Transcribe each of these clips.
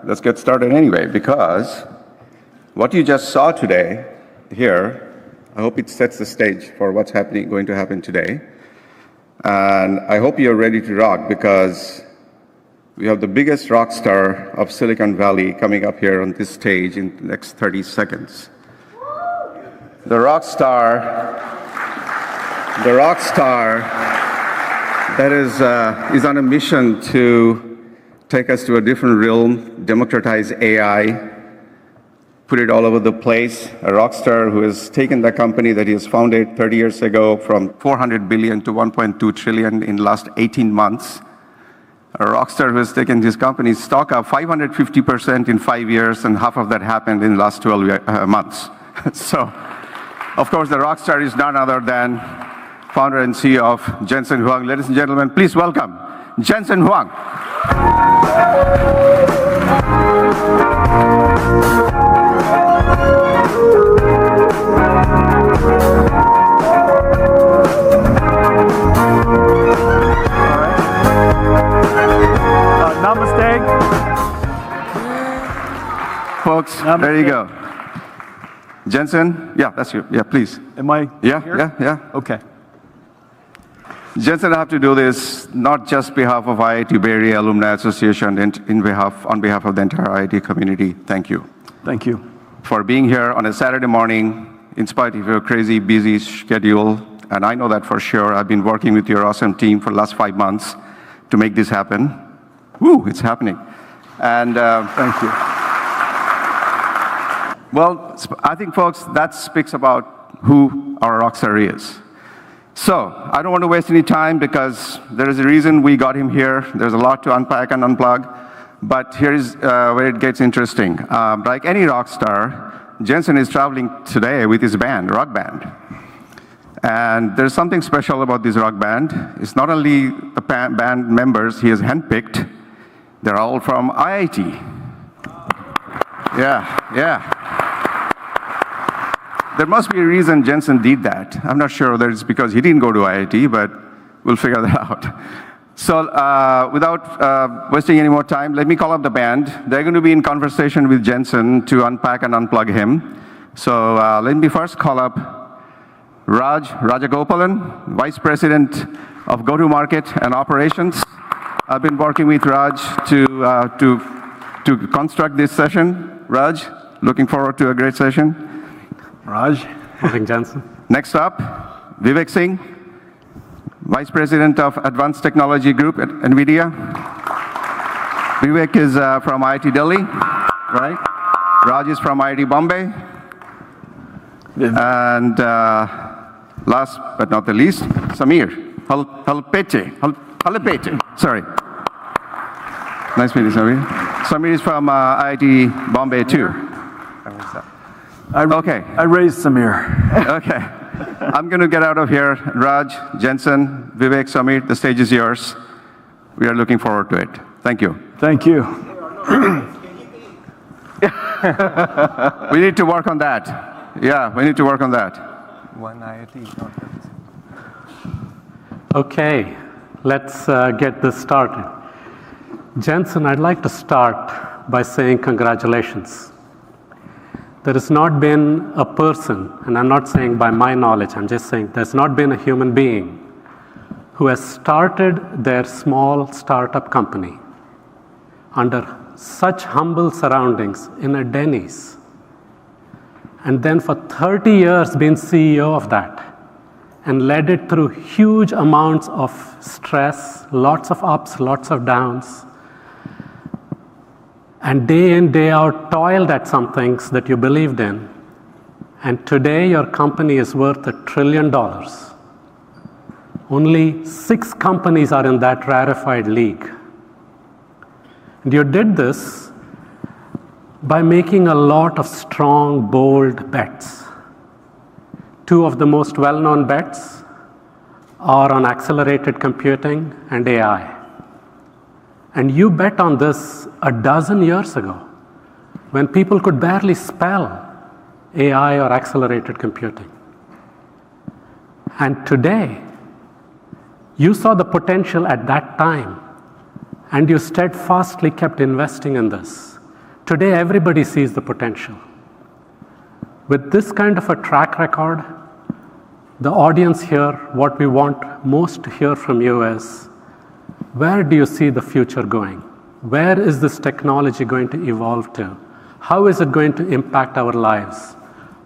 Let's get started anyway, because what you just saw today here, I hope it sets the stage for what's going to happen today. And I hope you're ready to rock, because we have the biggest rock star of Silicon Valley coming up here on this stage in the next 30 seconds. The rock star that is on a mission to take us to a different realm, democratize AI, put it all over the place. A rock star who has taken the company that he has founded 30 years ago from 400 billion to 1.2 trillion in the last 18 months. A rock star who has taken his company's stock up 550% in 5 years, and half of that happened in the last 12 months. So, of course, the rock star is none other than founder and CEO of Jensen Huang. Ladies and gentlemen, please welcome Jensen Huang. Namaste. Folks, namaste. There you go. Jensen, yeah, that's you. Yeah, please. Am I here? Yeah. Okay. Jensen, I have to do this not just on behalf of IIT Bay Area Alumni Association, and on behalf of the entire IIT community. Thank you. Thank you. For being here on a Saturday morning, in spite of your crazy, busy schedule. And I know that for sure. I've been working with your awesome team for the last 5 months to make this happen. Woo, it's happening. And thank you. Well, I think, folks, that speaks about who our rockstar is. So, I don't want to waste any time, because there is a reason we got him here. There's a lot to unpack and unplug. But here's where it gets interesting. Like any rock star, Jensen is traveling today with his band, rock band. And there's something special about this rock band. It's not only the band members he has handpicked, they're all from IIT. Yeah. There must be a reason Jensen did that. I'm not sure whether it's because he didn't go to IIT, but we'll figure that out. So without wasting any more time, let me call up the band. They're going to be in conversation with Jensen to unpack and unplug him. So let me first call up Rajagopalan, Vice President of Go-to-Market and Operations. I've been working with Raj to construct this session. Raj, looking forward to a great session. Raj. Morning, Jensen. Next up, Vivek Singh, Vice President of Advanced Technology Group at NVIDIA. Vivek is from IIT Delhi, right? Raj is from IIT Bombay. And last but not the least, Samir Halapete. Sorry. Nice meeting you, Samir. Samir is from IIT Bombay too. Okay. I raised Samir. Okay. I'm going to get out of here. Raj, Jensen, Vivek, Samir, the stage is yours. We are looking forward to it. Thank you. Thank you. We need to work on that. Yeah, we need to work on that. One IIT. Okay, let's get this started. Jensen, I'd like to start by saying congratulations. There has not been a person, and I'm not saying by my knowledge, I'm just saying there's not been a human being who has started their small startup company under such humble surroundings in a Denny's, and then for 30 years been CEO of that, and led it through huge amounts of stress, lots of ups, lots of downs, and day in, day out, toiled at some things that you believed in. And today, your company is worth $1 trillion. Only 6 companies are in that rarefied league. And you did this by making a lot of strong, bold bets. 2 of the most well-known bets are on accelerated computing and AI. And you bet on this a dozen years ago, when people could barely spell AI or accelerated computing. And today, you saw the potential at that time, and you steadfastly kept investing in this. Today, everybody sees the potential. With this kind of a track record, the audience here, what we want most to hear from you is, where do you see the future going? Where is this technology going to evolve to? How is it going to impact our lives?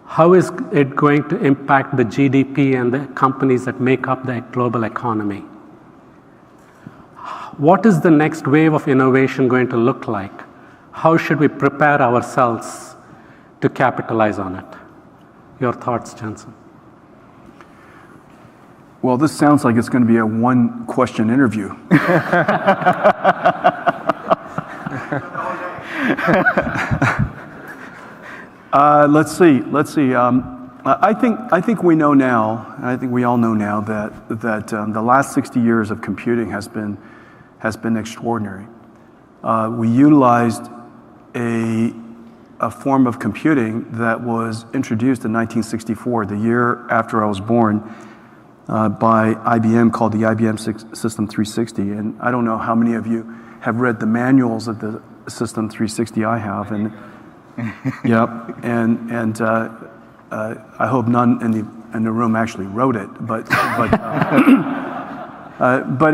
How is it going to impact the GDP and the companies that make up the global economy? What is the next wave of innovation going to look like? How should we prepare ourselves to capitalize on it? Your thoughts, Jensen? Well, this sounds like it's going to be a one-question interview. Let's see. I think we know now. I think we all know now that the last 60 years of computing has been extraordinary. We utilized a form of computing that was introduced in 1964, the year after I was born, by IBM, called the IBM System 360. And I don't know how many of you have read the manuals of the System 360. I have, and yep, and I hope none in the room actually wrote it, but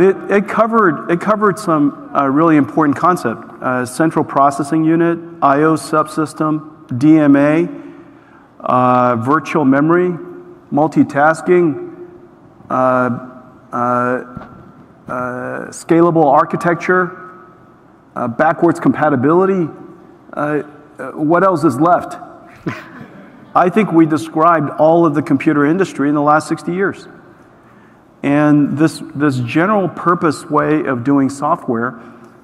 it covered some really important concept: central processing unit, I/O subsystem, DMA, virtual memory, multitasking, scalable architecture, backwards compatibility. What else is left? I think we described all of the computer industry in the last 60 years. And this general purpose way of doing software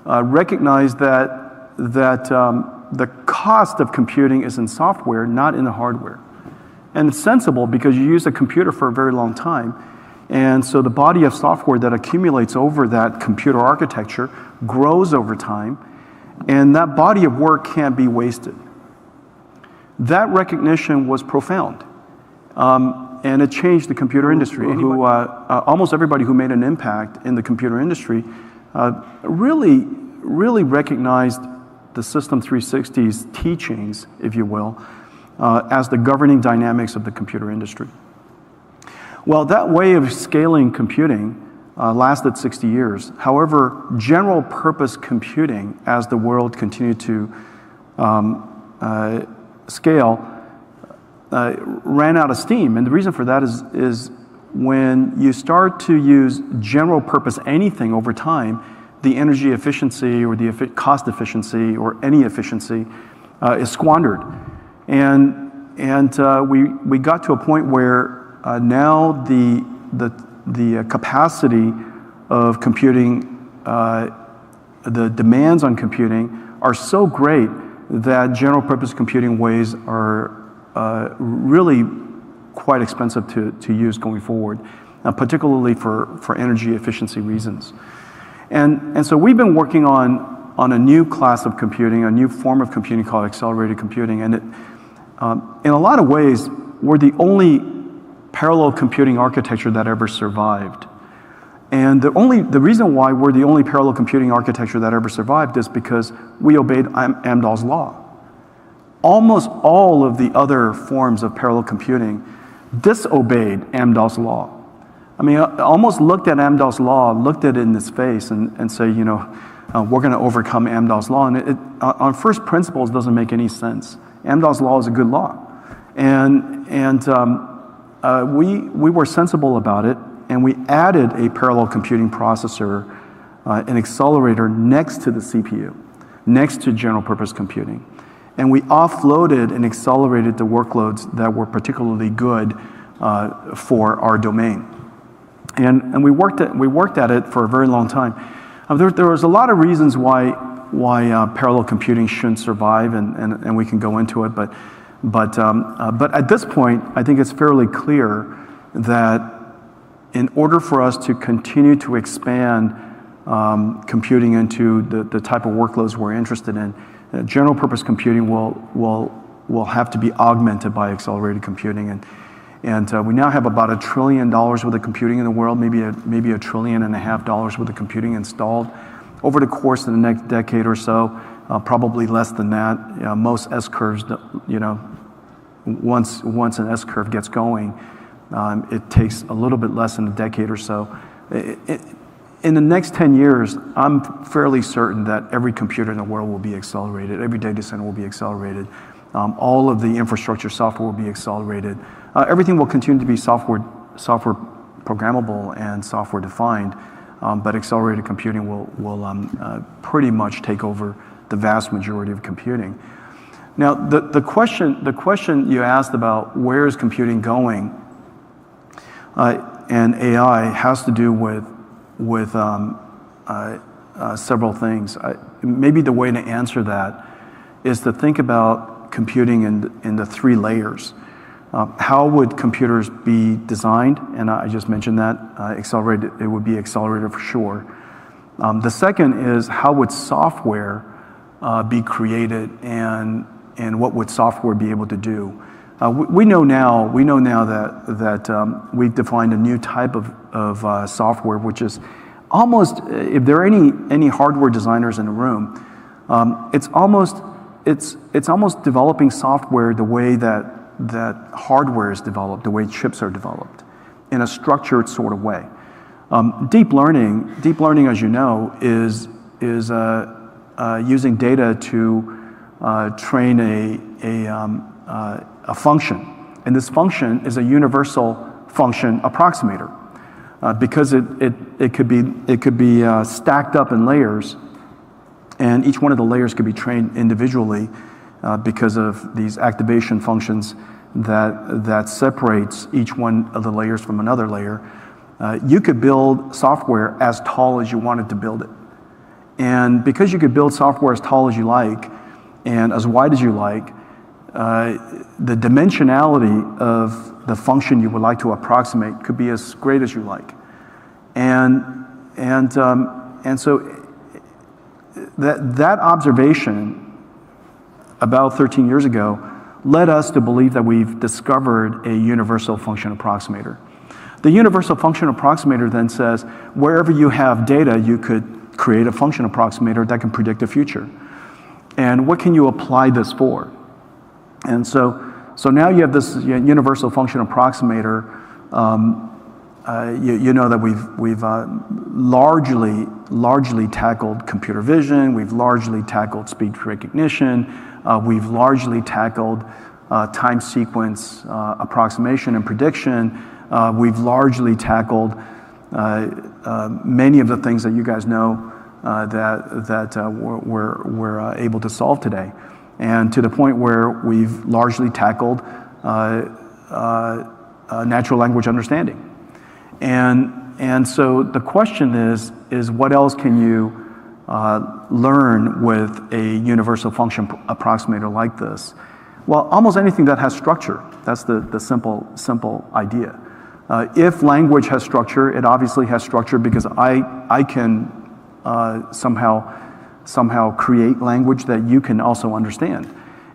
recognized that the cost of computing is in software, not in the hardware. And it's sensible because you use a computer for a very long time. And so the body of software that accumulates over that computer architecture grows over time, and that body of work can't be wasted. That recognition was profound, and it changed the computer industry. Almost everybody who made an impact in the computer industry really recognized the System 360's teachings, if you will, as the governing dynamics of the computer industry. Well, that way of scaling computing lasted 60 years. However, general purpose computing, as the world continued to scale, ran out of steam. And the reason for that is when you start to use general purpose anything over time, the energy efficiency or the cost efficiency or any efficiency is squandered. And we got to a point where now the capacity of computing, the demands on computing are so great that general purpose computing ways are really quite expensive to use going forward, particularly for energy efficiency reasons. And so we've been working on a new class of computing, a new form of computing called accelerated computing. And it, in a lot of ways, we're the only parallel computing architecture that ever survived. And the reason why we're the only parallel computing architecture that ever survived is because we obeyed Amdahl's law. Almost all of the other forms of parallel computing disobeyed Amdahl's law. I mean, I almost looked at Amdahl's law, looked at it in its face and say, we're going to overcome Amdahl's law. And it on first principles doesn't make any sense. Amdahl's law is a good law. And we were sensible about it, and we added a parallel computing processor, an accelerator next to the CPU, next to general purpose computing. And we offloaded and accelerated the workloads that were particularly good for our domain. And we worked at it for a very long time. There was a lot of reasons why parallel computing shouldn't survive, and we can go into it, but at this point, I think it's fairly clear that in order for us to continue to expand computing into the type of workloads we're interested in, general purpose computing will have to be augmented by accelerated computing. And we now have about $1 trillion worth of computing in the world, maybe $1.5 trillion worth of computing installed over the course of the next decade or so, probably less than that. Most S-curves, once an S-curve gets going, it takes a little bit less than a decade or so. In the next 10 years, I'm fairly certain that every computer in the world will be accelerated, every data center will be accelerated, all of the infrastructure software will be accelerated. Everything will continue to be software programmable and software defined, but accelerated computing will pretty much take over the vast majority of computing. Now, the question you asked about where is computing going, and AI has to do with several things. Maybe the way to answer that is to think about computing in the three layers. How would computers be designed? And I just mentioned that, accelerated, it would be accelerated for sure. The second is how would software be created and what would software be able to do? We know now that we've defined a new type of software, which is almost, if there are any hardware designers in the room, it's almost developing software the way that hardware is developed, the way chips are developed, in a structured sort of way. Deep learning, as you know, is using data to train a function, and this function is a universal function approximator because it could be stacked up in layers, and each one of the layers could be trained individually because of these activation functions that separates each one of the layers from another layer. You could build software as tall as you wanted to build it, and because you could build software as tall as you like and as wide as you like, the dimensionality of the function you would like to approximate could be as great as you like. And so that observation about 13 years ago led us to believe that we've discovered a universal function approximator. The universal function approximator then says, wherever you have data, you could create a function approximator that can predict the future. And what can you apply this for? And so now you have this universal function approximator. You know that we've largely tackled computer vision. We've largely tackled speech recognition. We've largely tackled time sequence approximation and prediction. We've largely tackled many of the things that you guys know that we're able to solve today, and to the point where we've largely tackled natural language understanding. And so the question is what else can you learn with a universal function approximator like this? Well, almost anything that has structure. That's the simple idea. If language has structure, it obviously has structure because I can somehow create language that you can also understand.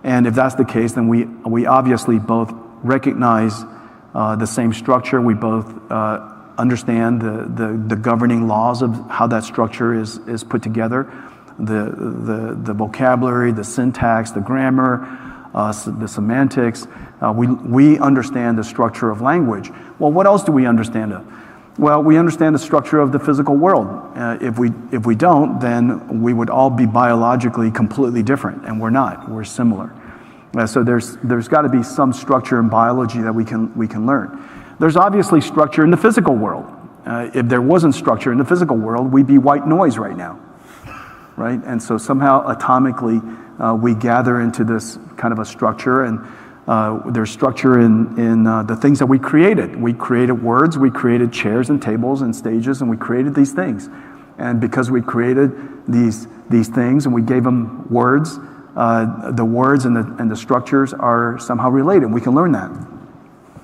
And if that's the case, then we obviously both recognize the same structure. We both understand the governing laws of how that structure is put together, the vocabulary, the syntax, the grammar, the semantics. We understand the structure of language. Well, what else do we understand of? Well, we understand the structure of the physical world. If we don't, then we would all be biologically completely different, and we're not. We're similar. So there's got to be some structure in biology that we can learn. There's obviously structure in the physical world. If there wasn't structure in the physical world, we'd be white noise right now, right? And so somehow atomically we gather into this kind of a structure, and there's structure in the things that we created. We created words, we created chairs and tables and stages, and we created these things. And because we created these things and we gave them words, the words and the structures are somehow related. We can learn that.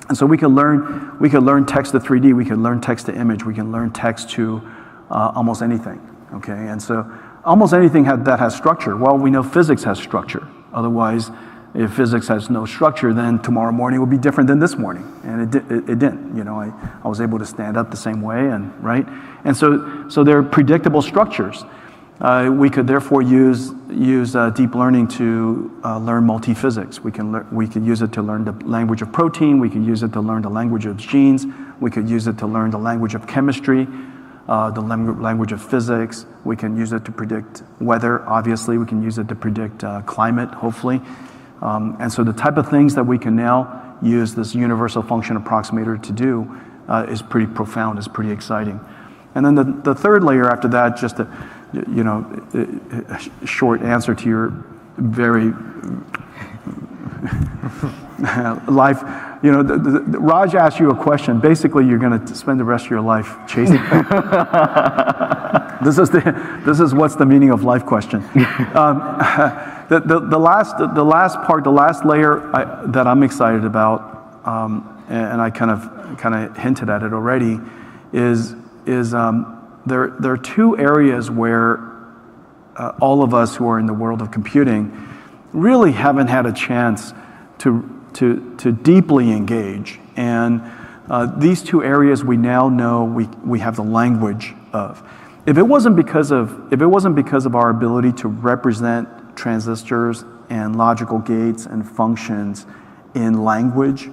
And so we can learn text to 3D, we can learn text to image, we can learn text to almost anything, okay? And so almost anything that has structure. Well, we know physics has structure. Otherwise, if physics has no structure, then tomorrow morning will be different than this morning. And it didn't, you know, I was able to stand up the same way, and right? And so there are predictable structures. We could therefore use deep learning to learn multiphysics. We could use it to learn the language of protein. We could use it to learn the language of genes. We could use it to learn the language of chemistry, the language of physics. We can use it to predict weather. Obviously, we can use it to predict climate, hopefully. And so the type of things that we can now use this universal function approximator to do is pretty profound, is pretty exciting. And then the third layer after that, just a short answer to your very life. Raj asked you a question. Basically, you're going to spend the rest of your life chasing. This is what's the meaning of life question. The last layer that I'm excited about, and I kind of hinted at it already, is there are two areas where all of us who are in the world of computing really haven't had a chance to deeply engage. And these two areas we now know we have the language of. If it wasn't because of our ability to represent transistors and logical gates and functions in language,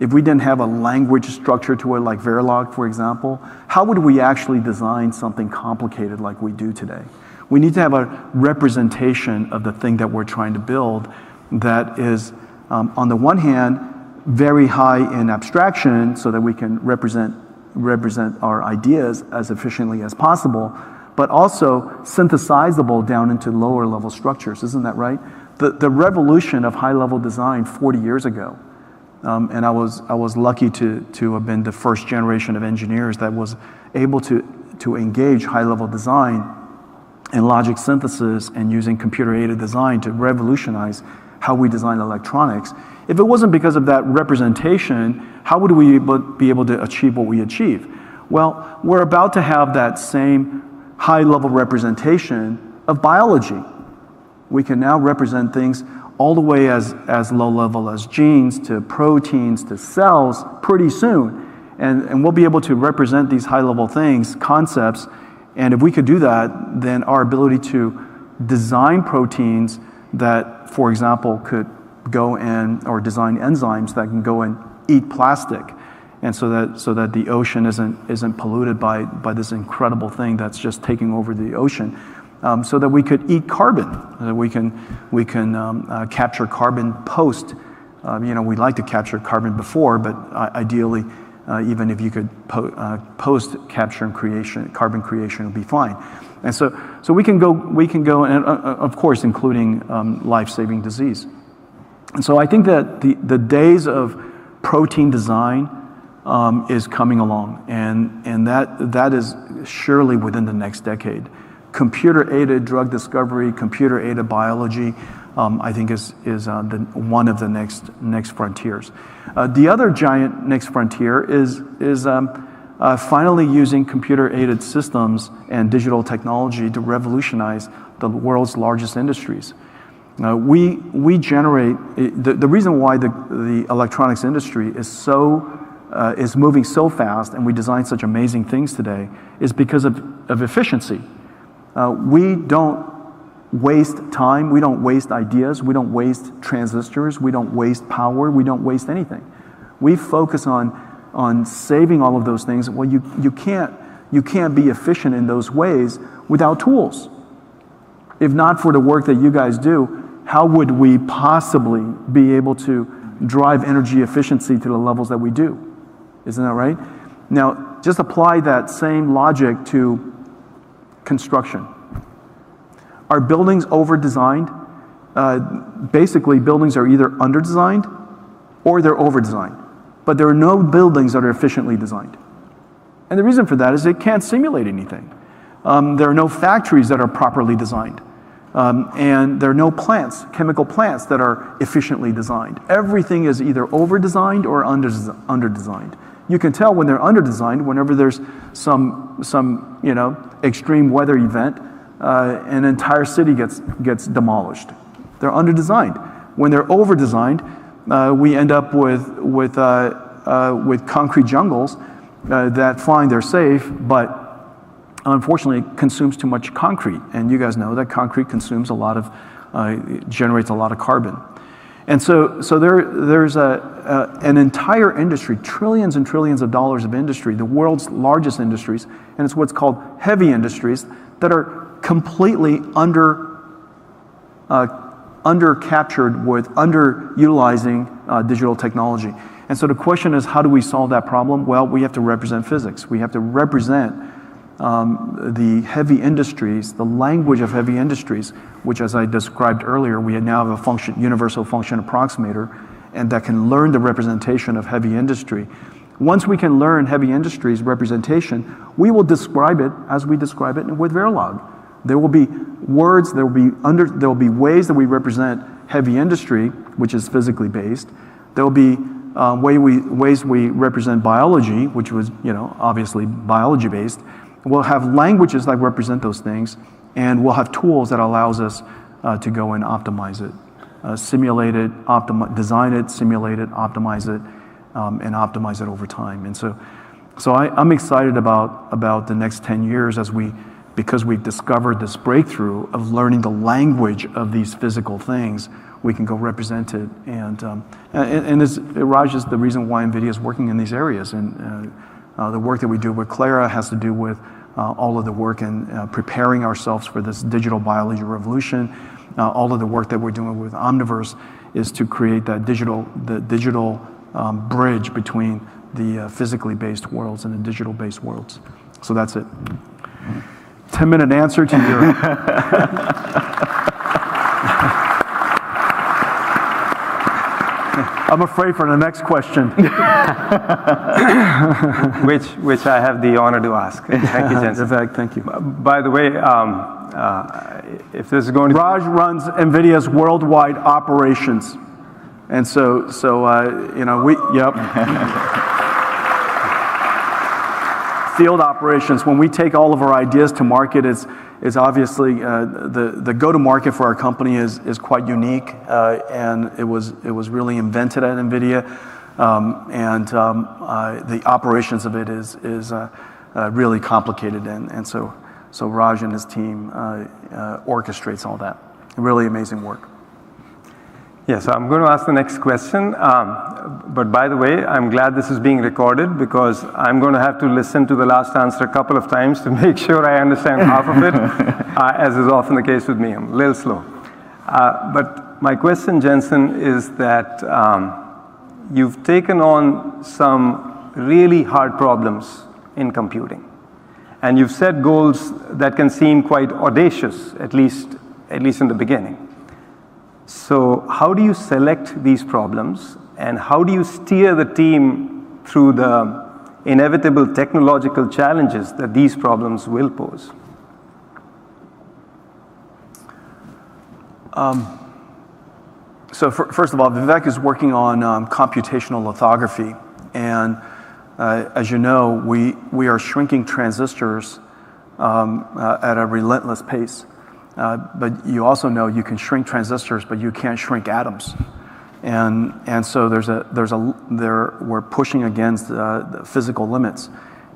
if we didn't have a language structure to it, like Verilog, for example, how would we actually design something complicated like we do today? We need to have a representation of the thing that we're trying to build that is, on the one hand, very high in abstraction so that we can represent our ideas as efficiently as possible, but also synthesizable down into lower level structures. Isn't that right? The revolution of high level design 40 years ago, and I was lucky to have been the first generation of engineers that was able to engage high level design and logic synthesis and using computer-aided design to revolutionize how we design electronics. If it wasn't because of that representation, how would we be able to achieve what we achieve? Well, we're about to have that same high-level representation of biology. We can now represent things all the way as low level as genes to proteins to cells pretty soon. And we'll be able to represent these high-level things, concepts, and if we could do that, then our ability to design proteins that, for example, could go in, or design enzymes that can go and eat plastic, and so that the ocean isn't polluted by this incredible thing that's just taking over the ocean, so that we could eat carbon, that we can capture carbon post. We'd like to capture carbon before, but ideally, even if you could post capture and creation, carbon creation would be fine. And so we can go, and of course, including life-saving disease. And so I think that the days of protein design is coming along, and that is surely within the next decade. Computer-aided drug discovery, computer-aided biology, I think is one of the next frontiers. The other giant next frontier is finally using computer-aided systems and digital technology to revolutionize the world's largest industries. We generate the reason why the electronics industry is moving so fast, and we design such amazing things today, is because of efficiency. We don't waste time, we don't waste ideas, we don't waste transistors, we don't waste power, we don't waste anything. We focus on saving all of those things. Well, you can't be efficient in those ways without tools. If not for the work that you guys do, how would we possibly be able to drive energy efficiency to the levels that we do? Isn't that right? Now, just apply that same logic to construction. Are buildings over-designed? Basically, buildings are either under-designed or they're over-designed. But there are no buildings that are efficiently designed. And the reason for that is it can't simulate anything. There are no factories that are properly designed. And there are no plants, chemical plants, that are efficiently designed. Everything is either over-designed or under-designed. You can tell when they're under-designed whenever there's some extreme weather event, an entire city gets demolished. They're under-designed. When they're over-designed, we end up with concrete jungles that fine, they're safe, but unfortunately consumes too much concrete. And you guys know that concrete consumes a lot of, generates a lot of carbon. And so there's an entire industry, trillions and trillions of dollars of industry, the world's largest industries, and it's what's called heavy industries that are completely under-captured with underutilizing digital technology. And so the question is, how do we solve that problem? Well, we have to represent physics. We have to represent the heavy industries, the language of heavy industries, which, as I described earlier, we now have a universal function approximator, and that can learn the representation of heavy industry. Once we can learn heavy industries representation, we will describe it as we describe it with Verilog. There will be words, there will be ways that we represent heavy industry, which is physically based. There will be ways we represent biology, which was, obviously biology based. We'll have languages that represent those things, and we'll have tools that allows us to go and optimize it, simulate it, design it, simulate it, optimize it, and optimize it over time. And so I'm excited about the next 10 years because we've discovered this breakthrough of learning the language of these physical things. We can go represent it, and Raj is the reason why NVIDIA is working in these areas, and the work that we do with Clara has to do with all of the work in preparing ourselves for this digital biology revolution. All of the work that we're doing with Omniverse is to create that digital bridge between the physically based worlds and the digital based worlds. So that's it. 10-minute answer to your. I'm afraid for the next question. which I have the honor to ask. Thank you, Jensen. Vivek, thank you. By the way, if this is going to Raj runs NVIDIA's worldwide operations. And so yep. Field operations, when we take all of our ideas to market, is obviously the go-to-market for our company is quite unique, and it was really invented at NVIDIA, and the operations of it is really complicated, and so Raj and his team orchestrates all that. Really amazing work. Yes, I'm going to ask the next question. But by the way, I'm glad this is being recorded because I'm going to have to listen to the last answer a couple of times to make sure I understand half of it, as is often the case with me. I'm a little slow. But my question, Jensen, is that you've taken on some really hard problems in computing. And you've set goals that can seem quite audacious, at least in the beginning. So how do you select these problems, and how do you steer the team through the inevitable technological challenges that these problems will pose? So first of all, Vivek is working on computational lithography, and as you know, we are shrinking transistors at a relentless pace. But you also know you can shrink transistors, but you can't shrink atoms, and so we're pushing against the physical limits,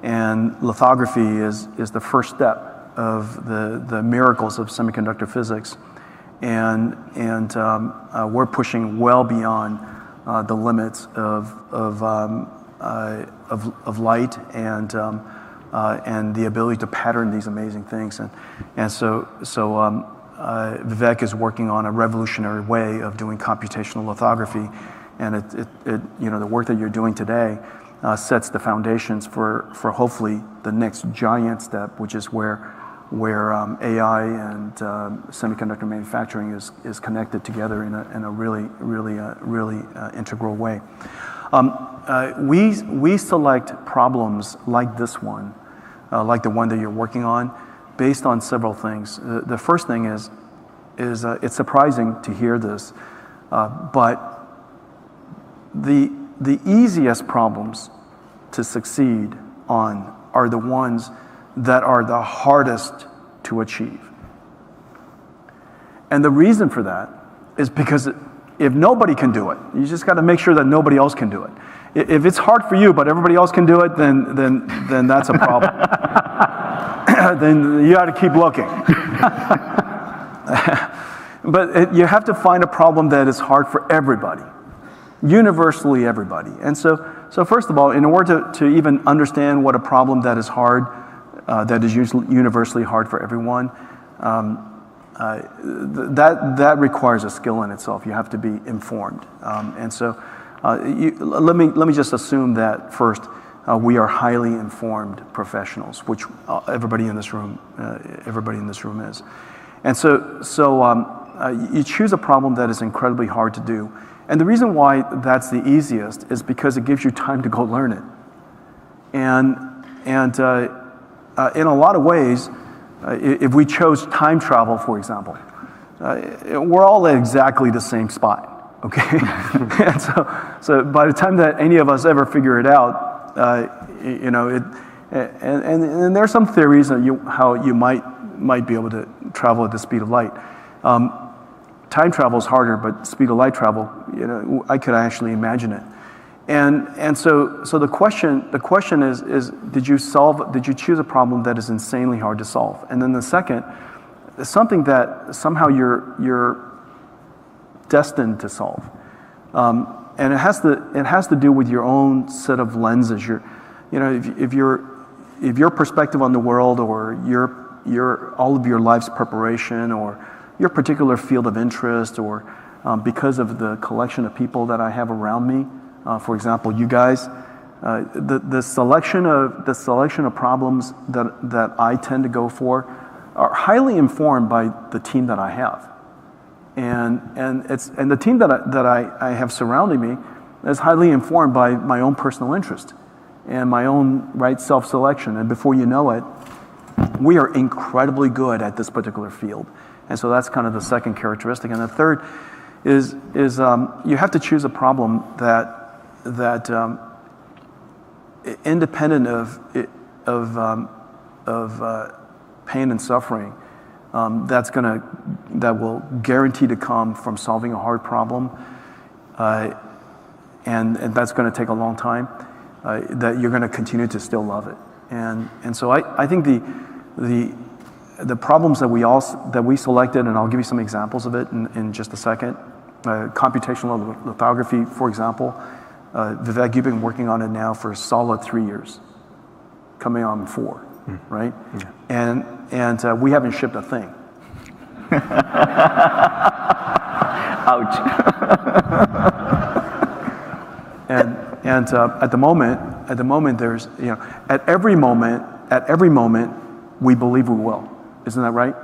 and lithography is the first step of the miracles of semiconductor physics, and we're pushing well beyond the limits of light and the ability to pattern these amazing things, and so Vivek is working on a revolutionary way of doing computational lithography, and the work that you're doing today sets the foundations for hopefully the next giant step, which is where AI and semiconductor manufacturing is connected together in a really integral way. We select problems like this one, like the one that you're working on, based on several things. The first thing is it's surprising to hear this, but the easiest problems to succeed on are the ones that are the hardest to achieve. And the reason for that is because if nobody can do it, you just got to make sure that nobody else can do it. If it's hard for you, but everybody else can do it, then that's a problem. then you got to keep looking. But you have to find a problem that is hard for everybody, universally everybody. And so first of all, in order to even understand what a problem that is hard, that is universally hard for everyone, that requires a skill in itself. You have to be informed. Let me just assume that first, we are highly informed professionals, which everybody in this room is. And you choose a problem that is incredibly hard to do. And the reason why that's the easiest is because it gives you time to go learn it. And in a lot of ways, if we chose time travel, for example, we're all at exactly the same spot, okay? And so by the time that any of us ever figure it out, and there are some theories on how you might be able to travel at the speed of light. Time travel is harder, but speed of light travel, I could actually imagine it. And so the question is did you choose a problem that is insanely hard to solve? And then the second is something that somehow you're destined to solve. And it has to do with your own set of lenses. If your perspective on the world, or your all of your life's preparation, or your particular field of interest, or because of the collection of people that I have around me, for example, you guys, the selection of problems that I tend to go for are highly informed by the team that I have, and the team that I have surrounding me is highly informed by my own personal interest and my own self-selection. And before you know it, we are incredibly good at this particular field. And so that's kind of the second characteristic. And the third is you have to choose a problem that independent of pain and suffering, that will guarantee to come from solving a hard problem, and that's going to take a long time. That you're going to continue to still love it. And so I think the problems that we selected, and I'll give you some examples of it in just a second. Computational lithography, for example. Vivek, you've been working on it now for a solid 3 years, coming on 4, right? Yeah. And we haven't shipped a thing. Ouch. And at the moment there's, at every moment we believe we will. Isn't that right?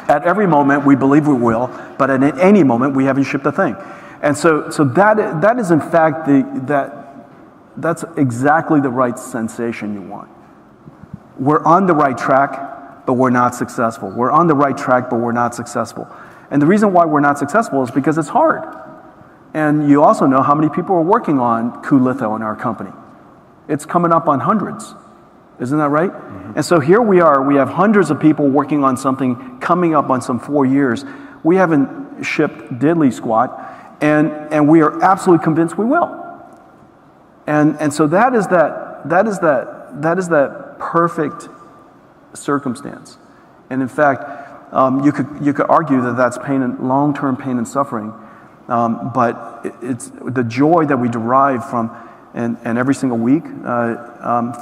At every moment we believe we will, but at any moment we haven't shipped a thing. And so that is in fact that's exactly the right sensation you want. We're on the right track, but we're not successful. We're on the right track, but we're not successful. And the reason why we're not successful is because it's hard. And you also know how many people are working on cuLitho in our company. It's coming up on hundreds. Isn't that right? Mm-hmm. And so here we are, we have hundreds of people working on something coming up on some 4 years. We haven't shipped diddly squat, and we are absolutely convinced we will. And so that is that perfect circumstance. And in fact, you could argue that that's long-term pain and suffering, but it's the joy that we derive from. And every single week,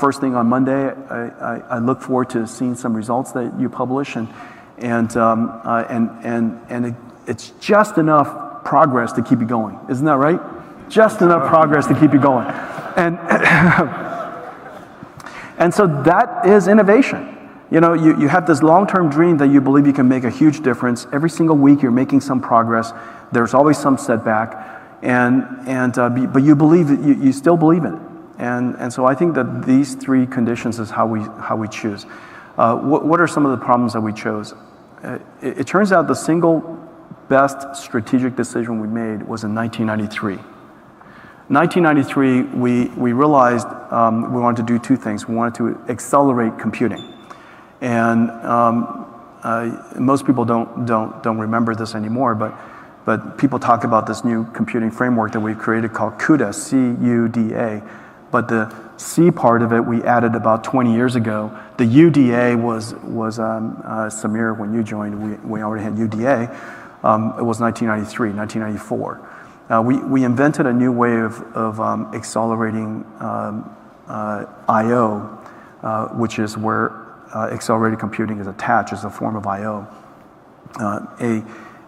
first thing on Monday, I look forward to seeing some results that you publish, and it's just enough progress to keep you going. Isn't that right? Just enough progress to keep you going, and so that is innovation. You have this long-term dream that you believe you can make a huge difference. Every single week, you're making some progress. There's always some setback. But you believe it, you still believe in it, and so I think that these three conditions is how we choose. What are some of the problems that we chose? It turns out the single best strategic decision we made was in 1993. 1993, we realized we wanted to do two things. We wanted to accelerate computing, and most people don't remember this anymore, but people talk about this new computing framework that we've created called CUDA, C-U-D-A, But the C part of it, we added about 20 years ago. The UDA was Samir, when you joined, we already had UDA. It was 1993, 1994. We invented a new way of accelerating I/O, which is where accelerated computing is attached as a form of I/O.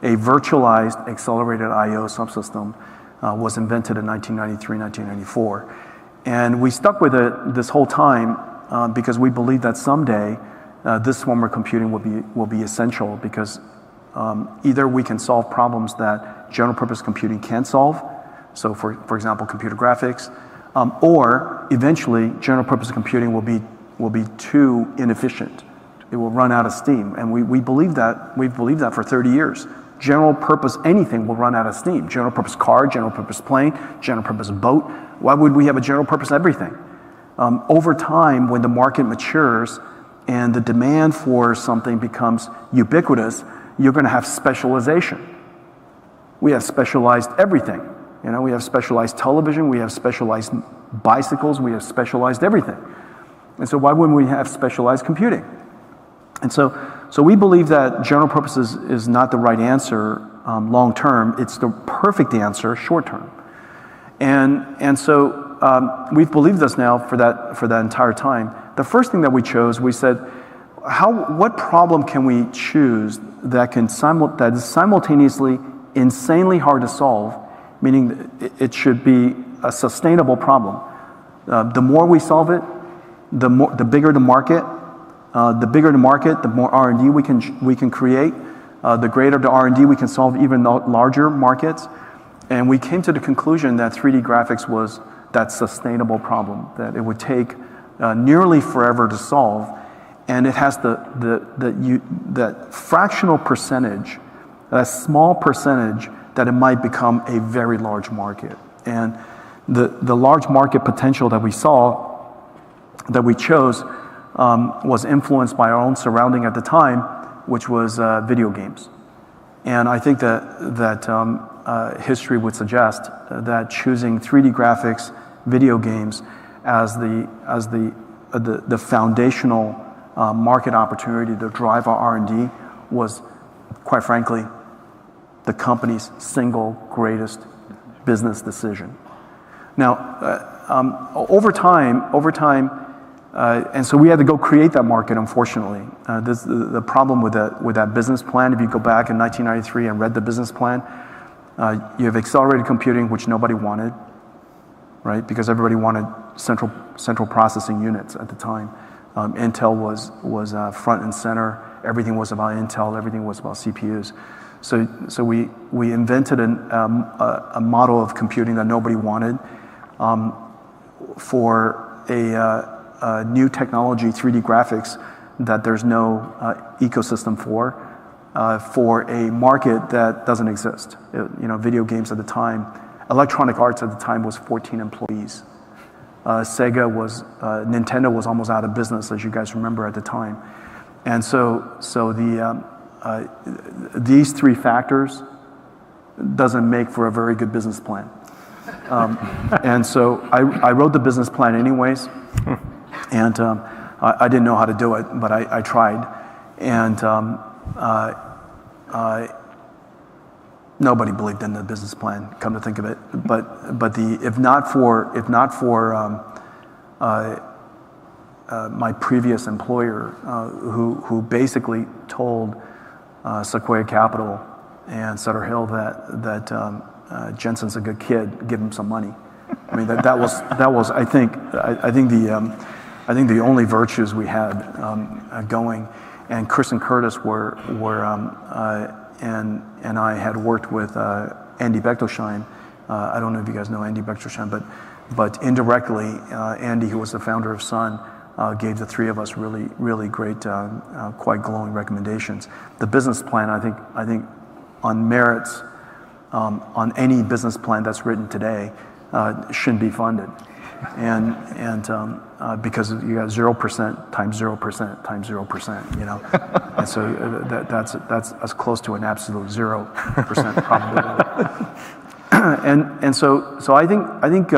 A virtualized accelerated I/O subsystem was invented in 1993, 1994. And we stuck with it this whole time because we believe that someday this form of computing will be essential, because either we can solve problems that general purpose computing can't solve, so for example computer graphics, or eventually general purpose computing will be too inefficient. It will run out of steam, and we believe that. We've believed that for 30 years. General purpose anything will run out of steam. General purpose car, general purpose plane, general purpose boat. Why would we have a general purpose everything? Over time, when the market matures and the demand for something becomes ubiquitous, you're going to have specialization. We have specialized everything. You know, we have specialized television, we have specialized bicycles, we have specialized everything. And so why wouldn't we have specialized computing? And so we believe that general purpose is not the right answer long term. It's the perfect answer short term. And so we've believed this now for that entire time. The first thing that we chose, we said, what problem can we choose that is simultaneously insanely hard to solve, meaning it should be a sustainable problem. The more we solve it, the bigger the market. The bigger the market, the more R&D we can create. The greater the R&D, we can solve even larger markets. And we came to the conclusion that 3D graphics was that sustainable problem, that it would take nearly forever to solve, and it has that fractional percentage, that small percentage, that it might become a very large market. And the large market potential that we saw, that we chose, was influenced by our own surrounding at the time, which was video games. And I think that history would suggest that choosing 3D graphics, video games as the foundational market opportunity to drive our R&D was, quite frankly, the company's single greatest business decision. Now, over time, and so we had to go create that market, unfortunately. The problem with that business plan, if you go back in 1993 and read the business plan, you have accelerated computing, which nobody wanted, right? Because everybody wanted central processing units at the time. Intel was front and center. Everything was about Intel. Everything was about CPUs. So we invented a model of computing that nobody wanted for a new technology, 3D graphics, that there's no ecosystem for a market that doesn't exist. Video games at the time, Electronic Arts at the time was 14 employees. Nintendo was almost out of business, as you guys remember at the time. And so these three factors doesn't make for a very good business plan. And so I wrote the business plan anyways. And I didn't know how to do it, but I tried. And nobody believed in the business plan, come to think of it. But if not for my previous employer, who basically told Sequoia Capital and Sutter Hill that Jensen's a good kid, give him some money. I mean that was I think the only virtues we had going. And Chris and Curtis and I had worked with Andy Bechtolsheim. I don't know if you guys know Andy Bechtolsheim, but indirectly, Andy, who was the founder of Sun, gave the three of us really great, quite glowing recommendations. The business plan, I think, on merits, on any business plan that's written today, shouldn't be funded, and because you got 0% times 0% times 0%, and so that's as close to an absolute 0% probability. And so I think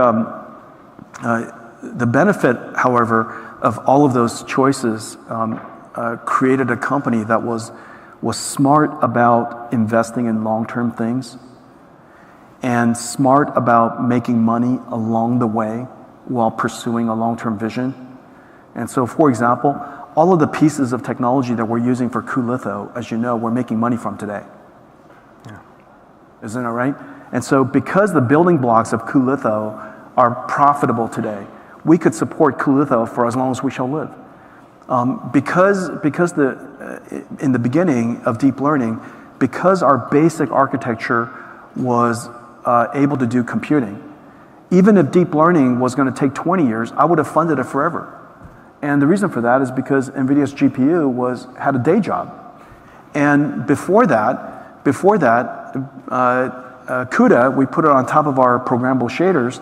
The benefit, however, of all of those choices created a company that was smart about investing in long-term things and smart about making money along the way while pursuing a long-term vision. And so, for example, all of the pieces of technology that we're using for cuLitho, as you know, we're making money from today. Yeah. Isn't that right? And so because the building blocks of cuLitho are profitable today, we could support cuLitho for as long as we shall live. Because in the beginning of deep learning, because our basic architecture was able to do computing, even if deep learning was going to take 20 years, I would have funded it forever. And the reason for that is because NVIDIA's GPU had a day job. And before that, CUDA, we put it on top of our programmable shaders.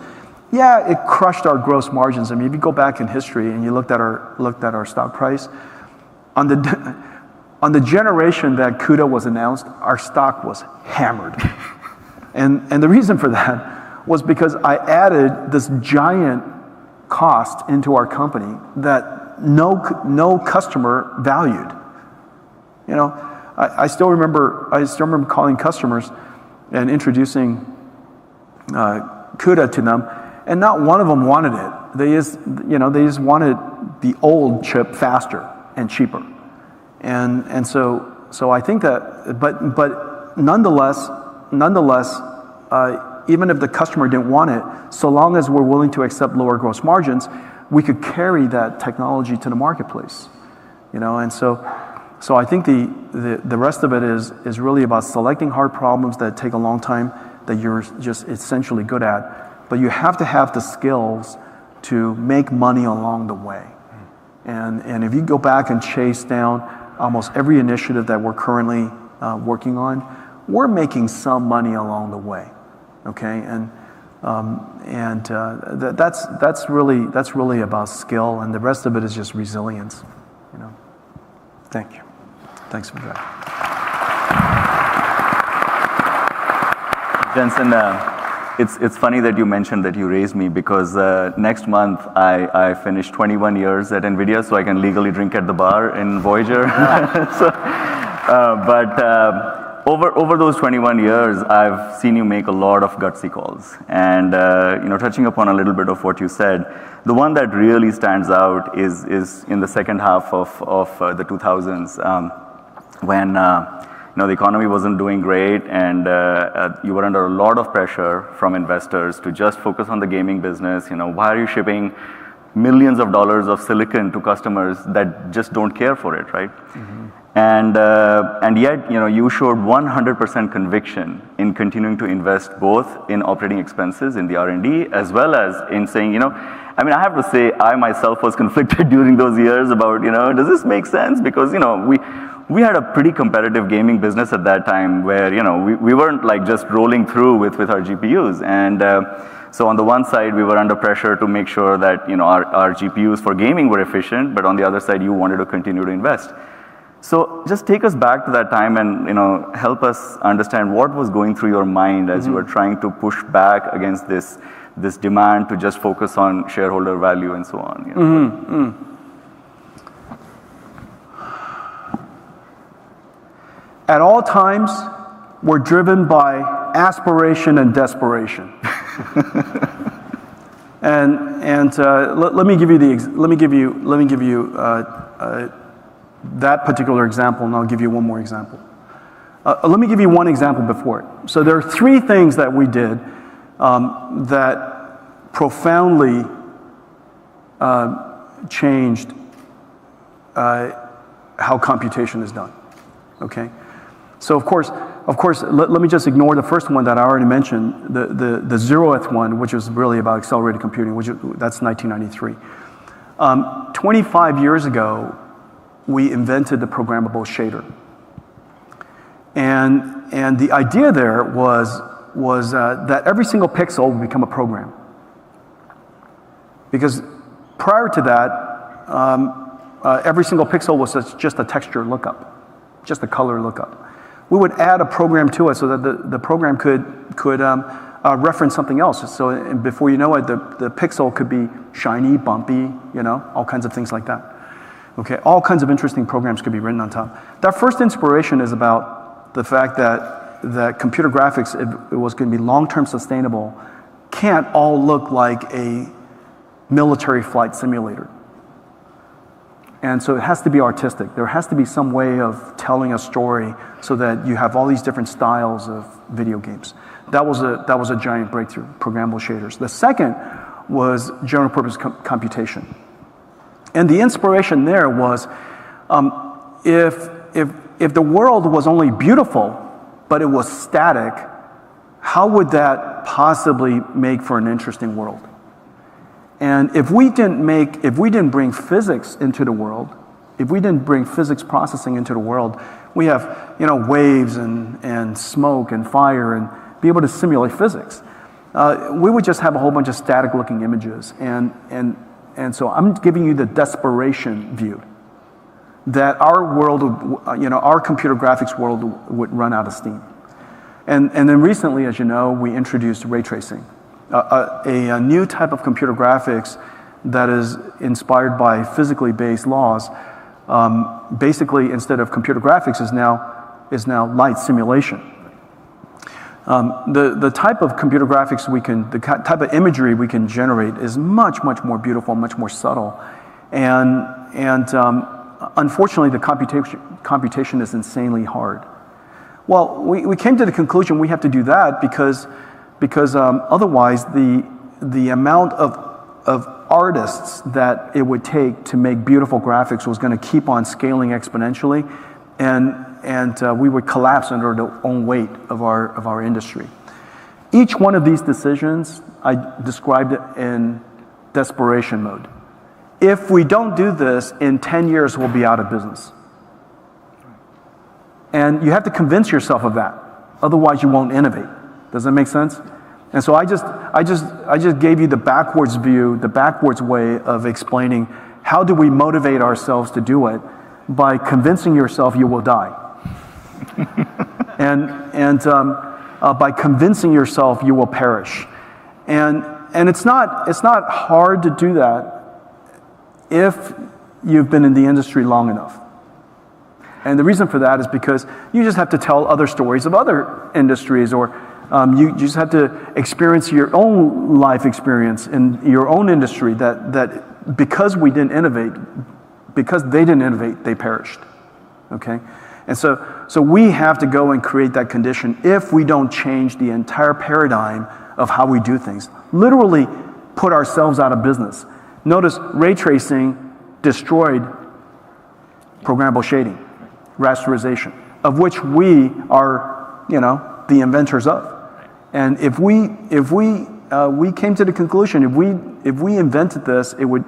Yeah, it crushed our gross margins. I mean, if you go back in history and you looked at our stock price, on the generation that CUDA was announced, our stock was hammered. And the reason for that was because I added this giant cost into our company that no customer valued. You know, I still remember calling customers and introducing CUDA to them, and not one of them wanted it. They just wanted the old chip faster and cheaper. And so I think that, but nonetheless, even if the customer didn't want it, so long as we're willing to accept lower gross margins, we could carry that technology to the marketplace. You know, and so I think the rest of it is really about selecting hard problems that take a long time, that you're just essentially good at, but you have to have the skills to make money along the way. And if you go back and chase down almost every initiative that we're currently working on, we're making some money along the way. Okay, that's really about skill, and the rest of it is just resilience. You know. Thank you. Thanks for that. Jensen, it's funny that you mentioned that you raised me, because next month I finish 21 years at NVIDIA, so I can legally drink at the bar in Voyager. Over those 21 years, I've seen you make a lot of gutsy calls. And touching upon a little bit of what you said, the one that really stands out is in the second half of the 2000s, when the economy wasn't doing great, and you were under a lot of pressure from investors to just focus on the gaming business. You know, why are you shipping millions of dollars of silicon to customers that just don't care for it, right? Mm-hmm. And yet, you showed 100% conviction in continuing to invest both in operating expenses, in the R&D, as well as in saying, I have to say, I myself was conflicted during those years about, does this make sense? Because, we had a pretty competitive gaming business at that time where, we weren't like just rolling through with our GPUs. And so on the one side, we were under pressure to make sure that, our GPUs for gaming were efficient, but on the other side, you wanted to continue to invest. So just take us back to that time and help us understand what was going through your mind as you were trying to push back against this demand to just focus on shareholder value and so on. At all times, we're driven by aspiration and desperation. and let me give you that particular example, and I'll give you one more example. Let me give you one example before it. So there are three things that we did that profoundly changed how computation is done. Okay, so of course, let me just ignore the first one that I already mentioned, the 0th one, which was really about accelerated computing, that's 1993. 25 years ago, we invented the programmable shader. And the idea there was that every single pixel would become a program. Because prior to that, every single pixel was just a texture lookup, just a color lookup. We would add a program to it so that the program could reference something else. So before you know it, the pixel could be shiny, bumpy, all kinds of things like that. Okay, all kinds of interesting programs could be written on top. That first inspiration is about the fact that computer graphics, if it was going to be long-term sustainable, can't all look like a military flight simulator. And so it has to be artistic. There has to be some way of telling a story so that you have all these different styles of video games. That was a giant breakthrough, programmable shaders. The second was general purpose computation. And the inspiration there was, if the world was only beautiful, but it was static, how would that possibly make for an interesting world? And if we didn't bring physics into the world, if we didn't bring physics processing into the world, we have waves and smoke and fire and be able to simulate physics. We would just have a whole bunch of static looking images. And so I'm giving you the desperation view that our world, our computer graphics world would run out of steam. And then recently, as you know, we introduced ray tracing, a new type of computer graphics that is inspired by physically based laws. Basically, instead of computer graphics, is now light simulation. The type of computer graphics the type of imagery we can generate is much, much more beautiful, much more subtle. And unfortunately, the computation is insanely hard. Well, we came to the conclusion we have to do that because otherwise the amount of artists that it would take to make beautiful graphics was going to keep on scaling exponentially, and we would collapse under the own weight of our industry. Each one of these decisions, I described it in desperation mode. If we don't do this, in 10 years we'll be out of business. And you have to convince yourself of that. Otherwise you won't innovate. Does that make sense? And so I just gave you the backwards view, the backwards way of explaining how do we motivate ourselves to do it by convincing yourself you will die. and by convincing yourself you will perish. And it's not hard to do that if you've been in the industry long enough. And the reason for that is because you just have to tell other stories of other industries, or you just have to experience your own life experience in your own industry that because we didn't innovate, because they didn't innovate, they perished. Okay? And so we have to go and create that condition if we don't change the entire paradigm of how we do things. Literally put ourselves out of business. Notice ray tracing destroyed programmable shading, rasterization, of which we are, the inventors of. And if we came to the conclusion, if we invented this, it would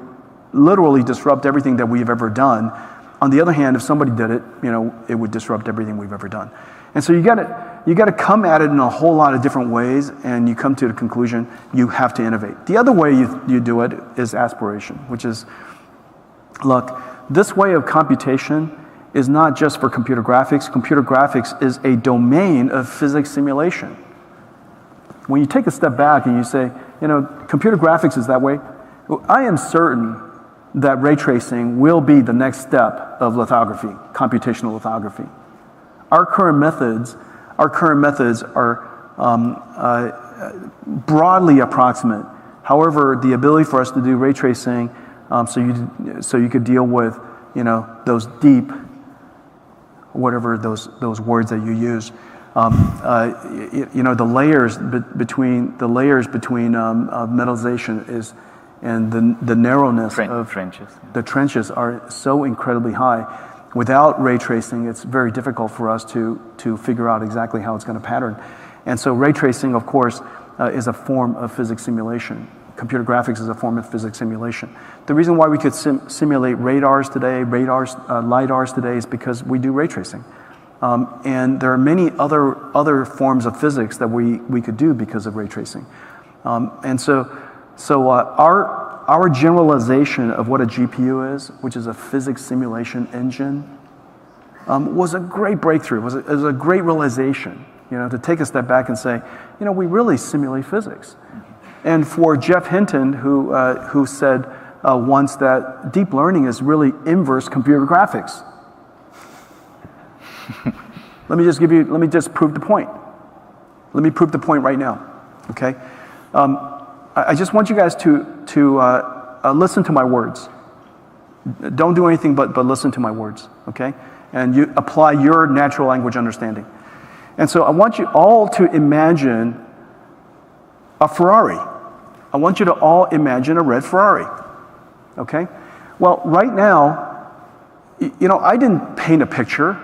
literally disrupt everything that we've ever done. On the other hand, if somebody did it, it would disrupt everything we've ever done. And so you got to come at it in a whole lot of different ways, and you come to the conclusion you have to innovate. The other way you do it is aspiration, which is, look, this way of computation is not just for computer graphics. Computer graphics is a domain of physics simulation. When you take a step back and you say, computer graphics is that way, I am certain that ray tracing will be the next step of lithography, computational lithography. Our current methods are broadly approximate. However, the ability for us to do ray tracing, so you could deal with, those deep, whatever those words that you use, the layers between metallization is. And the narrowness of trenches. The trenches are so incredibly high. Without ray tracing, it's very difficult for us to figure out exactly how it's going to pattern. And so ray tracing, of course, is a form of physics simulation. Computer graphics is a form of physics simulation. The reason why we could simulate LiDARs today is because we do ray tracing. And there are many other forms of physics that we could do because of ray tracing. So our generalization of what a GPU is, which is a physics simulation engine, was a great breakthrough. It was a great realization to take a step back and say, we really simulate physics. And for Jeff Hinton, who said once that deep learning is really inverse computer graphics. Let me just prove the point. Let me prove the point right now, okay? I just want you guys to listen to my words. Don't do anything but listen to my words, okay? And you apply your natural language understanding. And so I want you all to imagine a Ferrari. I want you to all imagine a red Ferrari, okay? Well, right now, I didn't paint a picture,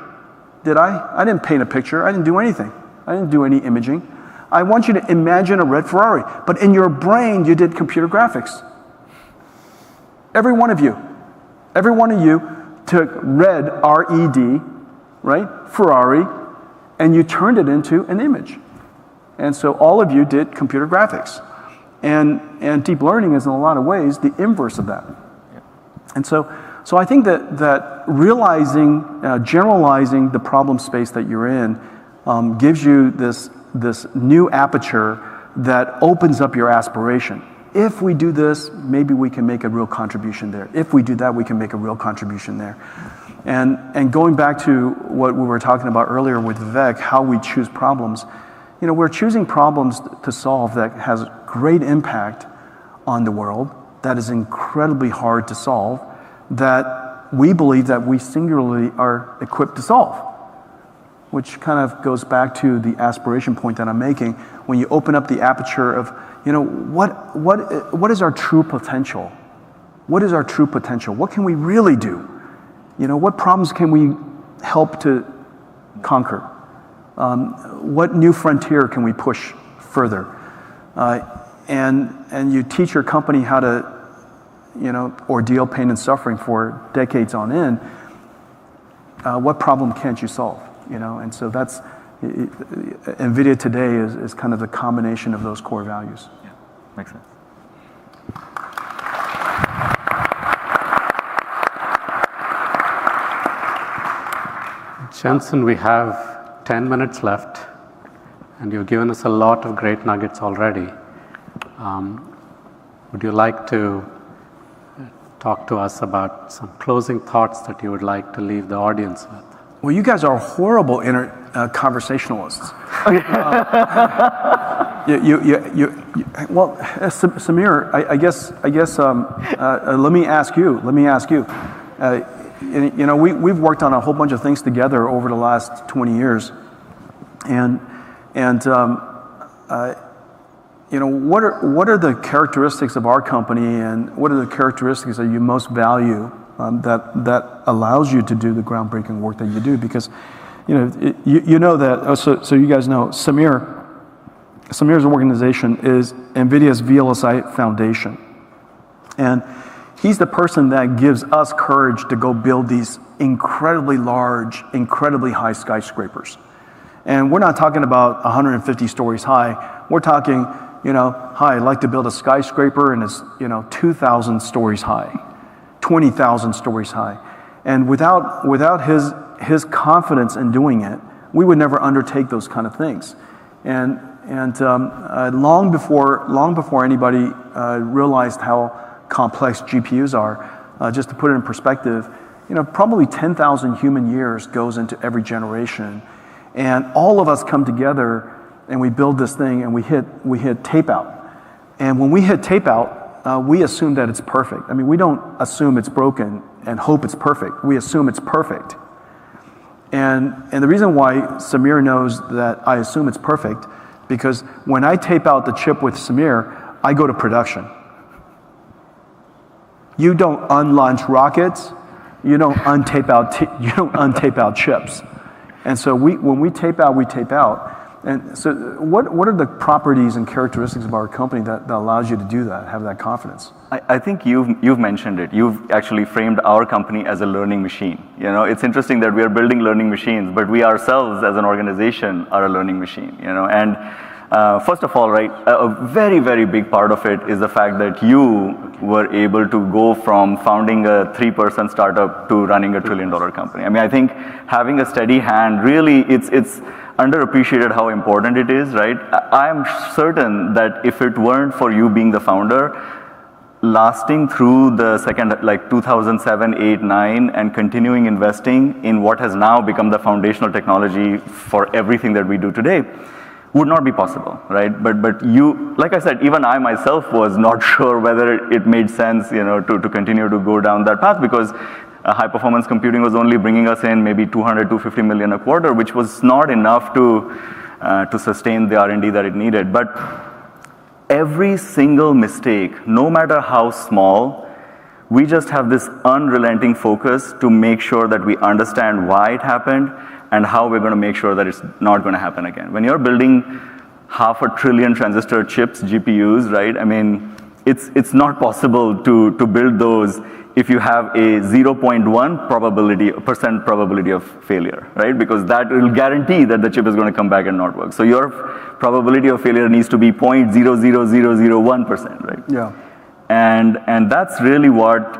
did I? I didn't paint a picture. I didn't do anything. I didn't do any imaging. I want you to imagine a red Ferrari, but in your brain, you did computer graphics. Every one of you took red, R-E-D, right, Ferrari, and you turned it into an image. And so all of you did computer graphics. And deep learning is in a lot of ways the inverse of that. Yeah. And so I think that realizing, generalizing the problem space that you're in gives you this new aperture that opens up your aspiration. If we do this, maybe we can make a real contribution there. If we do that, we can make a real contribution there. And going back to what we were talking about earlier with Vivek, how we choose problems, we're choosing problems to solve that has great impact on the world, that is incredibly hard to solve, that we believe that we singularly are equipped to solve, which kind of goes back to the aspiration point that I'm making. When you open up the aperture of, what is our true potential? What is our true potential? What can we really do? What problems can we help to conquer? What new frontier can we push further? And you teach your company how to, ordeal pain and suffering for decades on end. What problem can't you solve? And so that's NVIDIA today is kind of the combination of those core values. Yeah, makes sense. Jensen, we have 10 minutes left, and you've given us a lot of great nuggets already. Would you like to talk to us about some closing thoughts that you would like to leave the audience with? Well, you guys are horrible conversationalists. Well, Samir, I guess. Let me ask you. We've worked on a whole bunch of things together over the last 20 years, and what are the characteristics of our company, and what are the characteristics that you most value that allows you to do the groundbreaking work that you do? Because so you guys know Samir's organization is NVIDIA's VLSI Foundation, and he's the person that gives us courage to go build these incredibly large, incredibly high skyscrapers. And we're not talking about 150 stories high. We're talking, I'd like to build a skyscraper and it's, 2,000 stories high, 20,000 stories high. And without his confidence in doing it, we would never undertake those kind of things. And long before anybody realized how complex GPUs are, just to put it in perspective, probably 10,000 human years goes into every generation. And all of us come together and we build this thing and we hit tape out. And when we hit tape out, we assume that it's perfect. I mean, we don't assume it's broken and hope it's perfect. We assume it's perfect. And the reason why Samir knows that I assume it's perfect, because when I tape out the chip with Samir, I go to production. You don't unlaunch rockets. You don't untape out chips. And so when we tape out, we tape out. And so what are the properties and characteristics of our company that allows you to do that, have that confidence? I think you've mentioned it. You've actually framed our company as a learning machine. It's interesting that we are building learning machines, but we ourselves as an organization are a learning machine. And first of all, right, a very, very big part of it is the fact that you were able to go from founding a 3-person startup to running a $1 trillion company. I mean, I think having a steady hand, really, it's underappreciated how important it is, right? I am certain that if it weren't for you being the founder, lasting through the second, like 2007, 8, 9, and continuing investing in what has now become the foundational technology for everything that we do today, would not be possible, right? But you, like I said, even I myself was not sure whether it made sense, to continue to go down that path, because high performance computing was only bringing us in maybe 200, 250 million a quarter, which was not enough to sustain the R&D that it needed. But every single mistake, no matter how small, we just have this unrelenting focus to make sure that we understand why it happened and how we're going to make sure that it's not going to happen again. When you're building 500 billion transistor chips, GPUs, right? I mean, it's not possible to build those if you have a 0.1% probability of failure, right? Because that will guarantee that the chip is going to come back and not work. So your probability of failure needs to be 0.00001%, right? Yeah. And that's really what,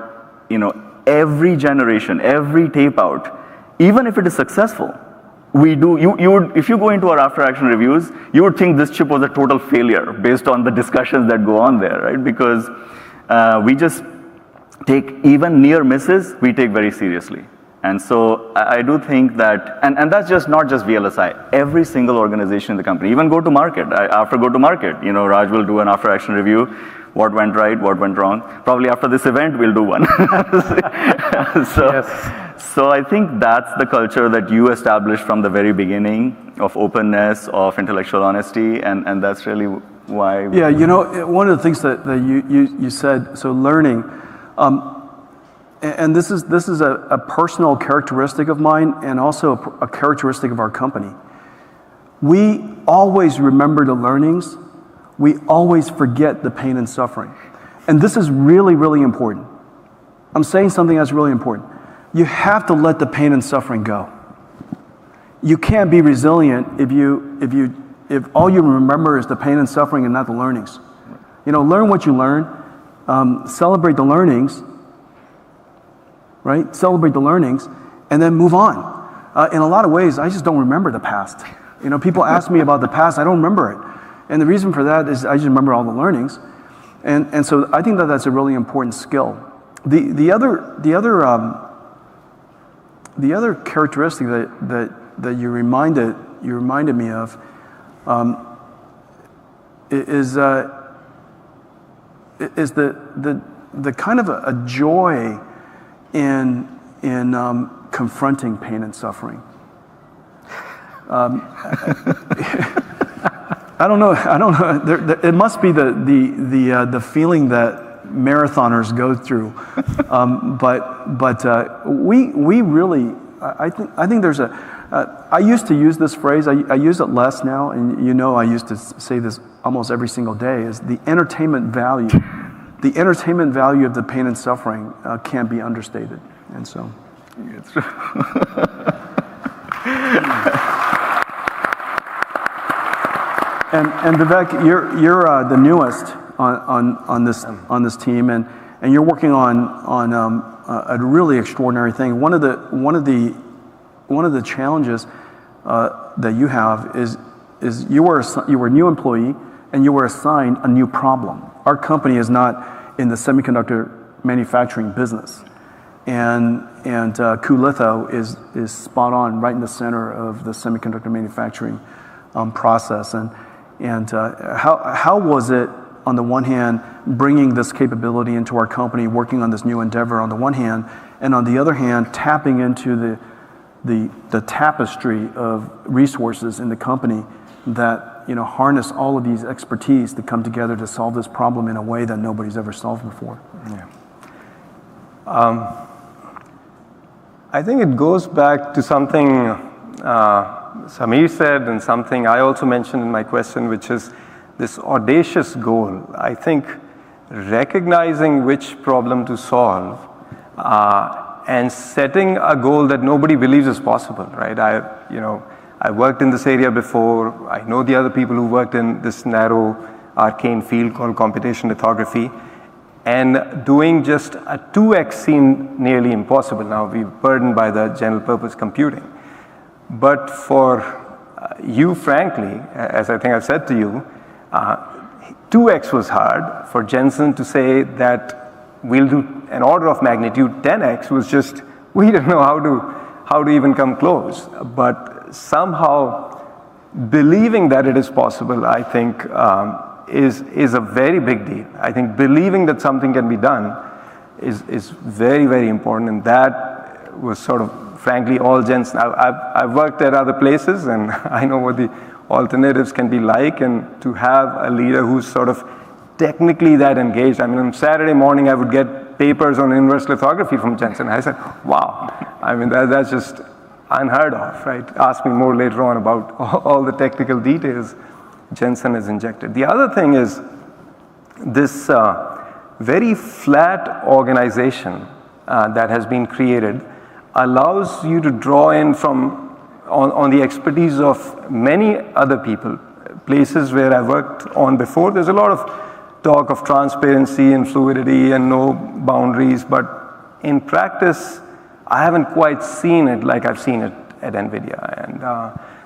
every generation, every tape out, even if it is successful, we do, if you go into our after action reviews, you would think this chip was a total failure based on the discussions that go on there, right? Because we just take even near misses, we take very seriously. And so I do think that, and that's just not just VLSI, every single organization in the company, even go to market, after go to market, Raj will do an after action review, what went right, what went wrong. Probably after this event, we'll do one. So I think that's the culture that you established from the very beginning of openness, of intellectual honesty, and that's really why. Yeah, one of the things that you said, so learning, and this is a personal characteristic of mine and also a characteristic of our company. We always remember the learnings. We always forget the pain and suffering. And this is really, really important. I'm saying something that's really important. You have to let the pain and suffering go. You can't be resilient if all you remember is the pain and suffering and not the learnings. Learn what you learn, celebrate the learnings, right? Celebrate the learnings, and then move on. In a lot of ways, I just don't remember the past. People ask me about the past, I don't remember it. And the reason for that is I just remember all the learnings. And so I think that that's a really important skill. The other characteristic that you reminded me of is the kind of a joy in confronting pain and suffering. I don't know. It must be the feeling that marathoners go through. But we really, I think there's I used to use this phrase. I use it less now, and I used to say this almost every single day. Is the entertainment value? The entertainment value of the pain and suffering can't be understated, and so. It's true. And Vivek, you're the newest on this team, and you're working on a really extraordinary thing. One of the challenges that you have is you were a new employee and you were assigned a new problem. Our company is not in the semiconductor manufacturing business, and Kulitho is spot on, right in the center of the semiconductor manufacturing process. And how was it, on the one hand, bringing this capability into our company, working on this new endeavor on the one hand, and on the other hand, tapping into the tapestry of resources in the company that harness all of these expertise to come together to solve this problem in a way that nobody's ever solved before? Yeah. I think it goes back to something Samir said and something I also mentioned in my question, which is this audacious goal. I think recognizing which problem to solve and setting a goal that nobody believes is possible, right? I worked in this area before. I know the other people who worked in this narrow arcane field called computation lithography, and doing just a 2x seemed nearly impossible. Now we're burdened by the general purpose computing. But for you frankly, as I think I've said to you, 2x was hard. For Jensen to say that we'll do an order of magnitude 10x was just, we didn't know how to even come close. But somehow believing that it is possible, I think, is a very big deal. I think believing that something can be done is very, very important, and that was sort of, frankly, all Jensen. I've worked at other places, and I know what the alternatives can be like, and to have a leader who's sort of technically that engaged. I mean, on Saturday morning, I would get papers on inverse lithography from Jensen. I said, wow, I mean, that's just unheard of, right? Ask me more later on about all the technical details Jensen has injected. The other thing is this very flat organization that has been created allows you to draw in from on the expertise of many other people. Places where I worked on before, there's a lot of talk of transparency and fluidity and no boundaries, but in practice, I haven't quite seen it like I've seen it at NVIDIA. And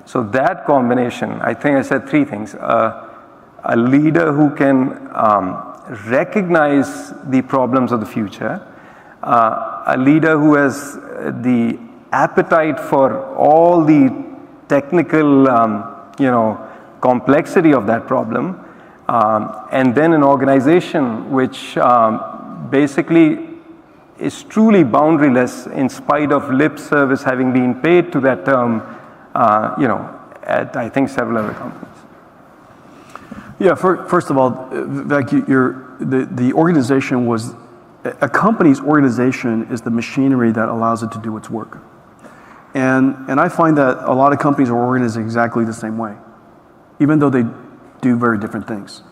so that combination, I think I said three things. A leader who can recognize the problems of the future, a leader who has the appetite for all the technical complexity of that problem, and then an organization which basically is truly boundaryless in spite of lip service having been paid to that term, at I think several other companies. Yeah, first of all, Vivek, the organization was, a company's organization is the machinery that allows it to do its work. And I find that a lot of companies are organized exactly the same way, even though they do very different things.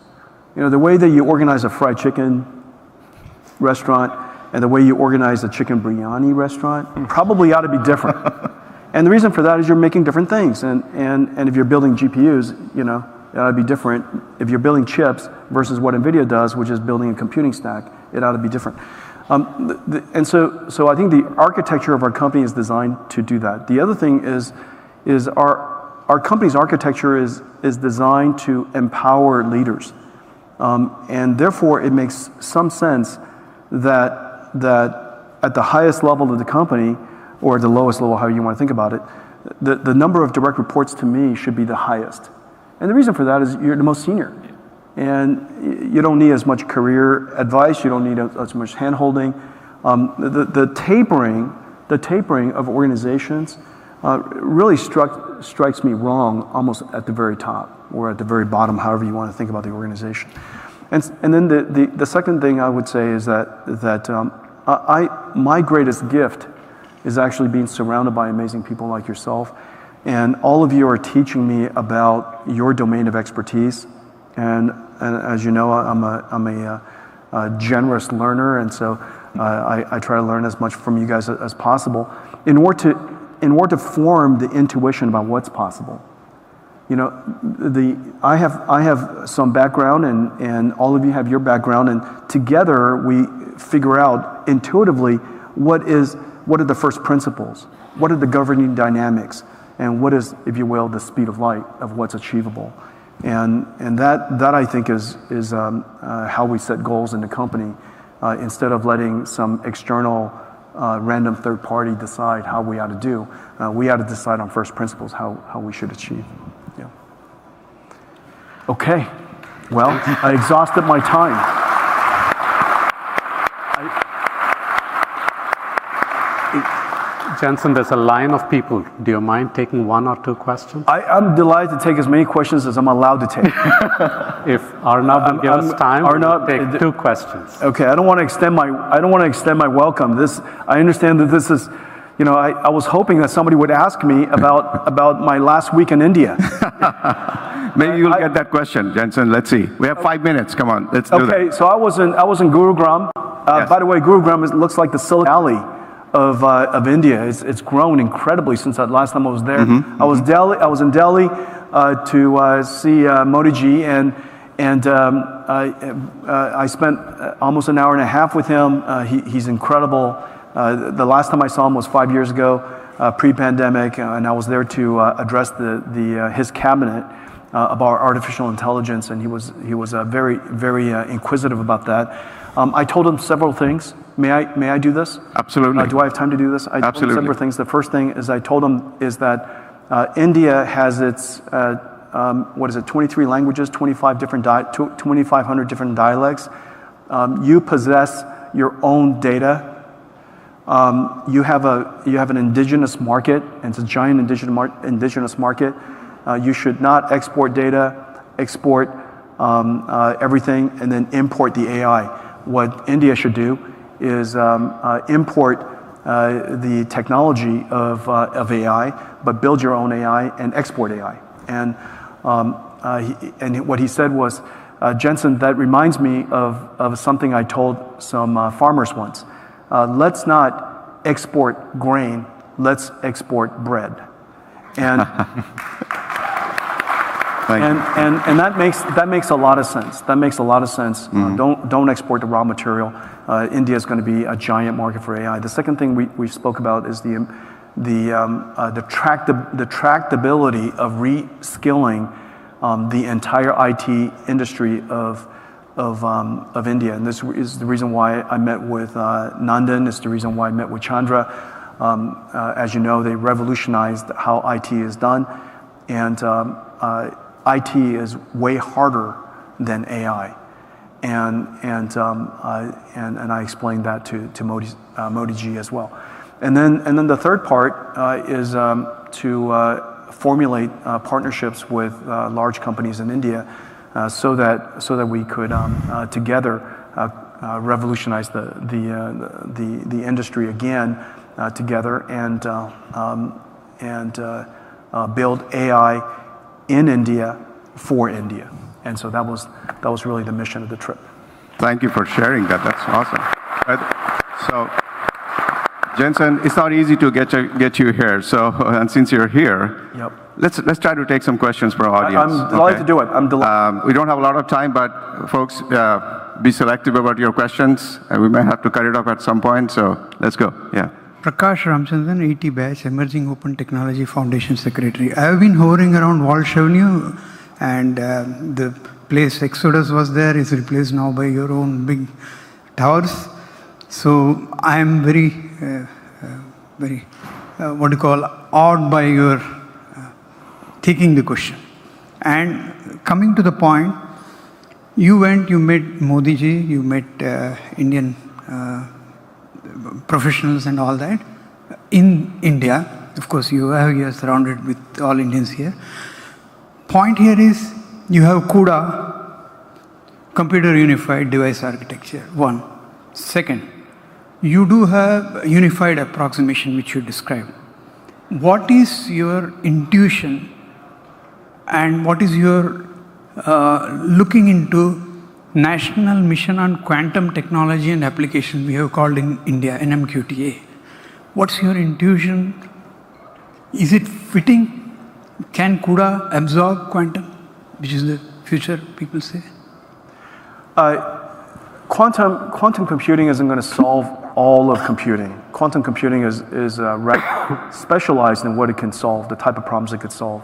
You know, the way that you organize a fried chicken restaurant and the way you organize a chicken biryani restaurant probably ought to be different. And the reason for that is you're making different things. And if you're building GPUs, it ought to be different. If you're building chips versus what NVIDIA does, which is building a computing stack, it ought to be different. And so I think the architecture of our company is designed to do that. The other thing is our company's architecture is designed to empower leaders. And therefore, it makes some sense that at the highest level of the company, or the lowest level, however you want to think about it, the number of direct reports to me should be the highest. And the reason for that is you're the most senior. And you don't need as much career advice, you don't need as much hand-holding. The tapering of organizations really strikes me wrong almost at the very top, or at the very bottom, however you want to think about the organization. And then the second thing I would say is that my greatest gift is actually being surrounded by amazing people like yourself. And all of you are teaching me about your domain of expertise. And as you know, I'm a generous learner, and so I try to learn as much from you guys as possible in order to form the intuition about what's possible. I have some background, and all of you have your background, and together we figure out intuitively what are the first principles, what are the governing dynamics, and what is, if you will, the speed of light of what's achievable. And that I think is how we set goals in the company, instead of letting some external random third party decide how we ought to do. We ought to decide on first principles how we should achieve. Yeah. Okay. Well, I exhausted my time. Jensen, there's a line of people. Do you mind taking one or two questions? I'm delighted to take as many questions as I'm allowed to take. If Arnab will give us time, Arnab, we'll take two questions. Okay, I don't want to extend my welcome. I understand that this is, I was hoping that somebody would ask me about my last week in India. Maybe you'll get that question, Jensen. Let's see. We have 5 minutes. Come on, let's do that. Okay, so I was in Gurugram. Yes. By the way, Gurugram looks like the Silicon Valley of India. It's grown incredibly since that last time I was there. Mm-hmm. I was in Delhi to see Modi ji, and I spent almost an hour and a half with him. He's incredible. The last time I saw him was 5 years ago. pre-pandemic, and I was there to address his cabinet about artificial intelligence, and he was very, very inquisitive about that. I told him several things. May I do this? Absolutely. Do I have time to do this? I told him Absolutely. several things. The first thing is I told him is that India has its 23 languages, 2,500 different dialects. You possess your own data. You have an indigenous market, and it's a giant indigenous market. You should not export data, export everything, and then import the AI. What India should do is import the technology of AI, but build your own AI and export AI. And what he said was, Jensen, that reminds me of something I told some farmers once. Let's not export grain, let's export bread. And and that makes a lot of sense. That makes a lot of sense. Don't export the raw material. India is going to be a giant market for AI. The second thing we spoke about is the tractability of reskilling the entire IT industry of India. And this is the reason why I met with Nandan. It's the reason why I met with Chandra. As you know, they revolutionized how IT is done, and IT is way harder than AI. And I explained that to Modi ji as well. And then the third part is to formulate partnerships with large companies in India, so that we could together revolutionize the industry again together, and build AI in India for India. And so that was really the mission of the trip. Thank you for sharing that. That's awesome. So, Jensen, it's not easy to get you here. So, and since you're here, Yep. let's try to take some questions from our audience. I'm delighted to do it. I'm delighted. We don't have a lot of time, but folks, be selective about your questions. We may have to cut it off at some point. So let's go. Yeah. Prakash Ramchandran, 80 batch, Emerging Open Technology Foundation Secretary. I have been hovering around Walsh Avenue, and the place Exodus was there is replaced now by your own big towers. So I am very, awed by your taking the question. And coming to the point, you met Modi ji, you met Indian professionals and all that in India. Of course, you are surrounded with all Indians here. Point here is, you have CUDA, Computer Unified Device Architecture, one. Second, you do have unified approximation, which you described. What is your intuition, and what is your looking into National Mission on Quantum Technology and Application, we have called in India, NMQTA. What's your intuition? Is it fitting? Can CUDA absorb quantum, which is the future, people say? Quantum computing isn't going to solve all of computing. Quantum computing is specialized in what it can solve, the type of problems it could solve.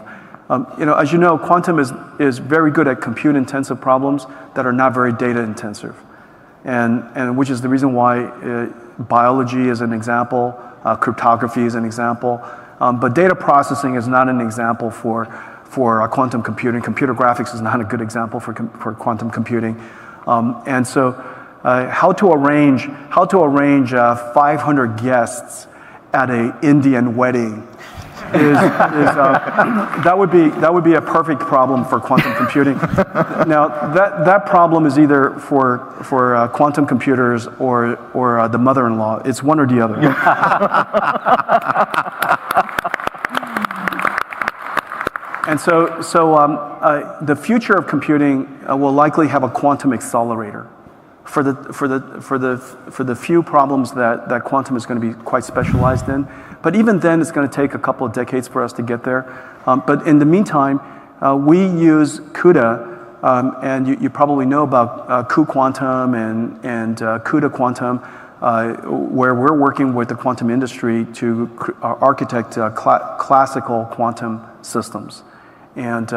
As you know, quantum is very good at compute-intensive problems that are not very data-intensive, and which is the reason why biology is an example, cryptography is an example, but data processing is not an example for quantum computing. Computer graphics is not a good example for quantum computing, and so how to arrange 500 guests at an Indian wedding that would be a perfect problem for quantum computing. Now that problem is either for quantum computers or the mother-in-law. It's one or the other. And so the future of computing will likely have a quantum accelerator for the few problems that quantum is going to be quite specialized in. But even then, it's going to take a couple of decades for us to get there. But in the meantime, we use CUDA, and you probably know about cuQuantum and CUDA Quantum. where we're working with the quantum industry to architect classical quantum systems. And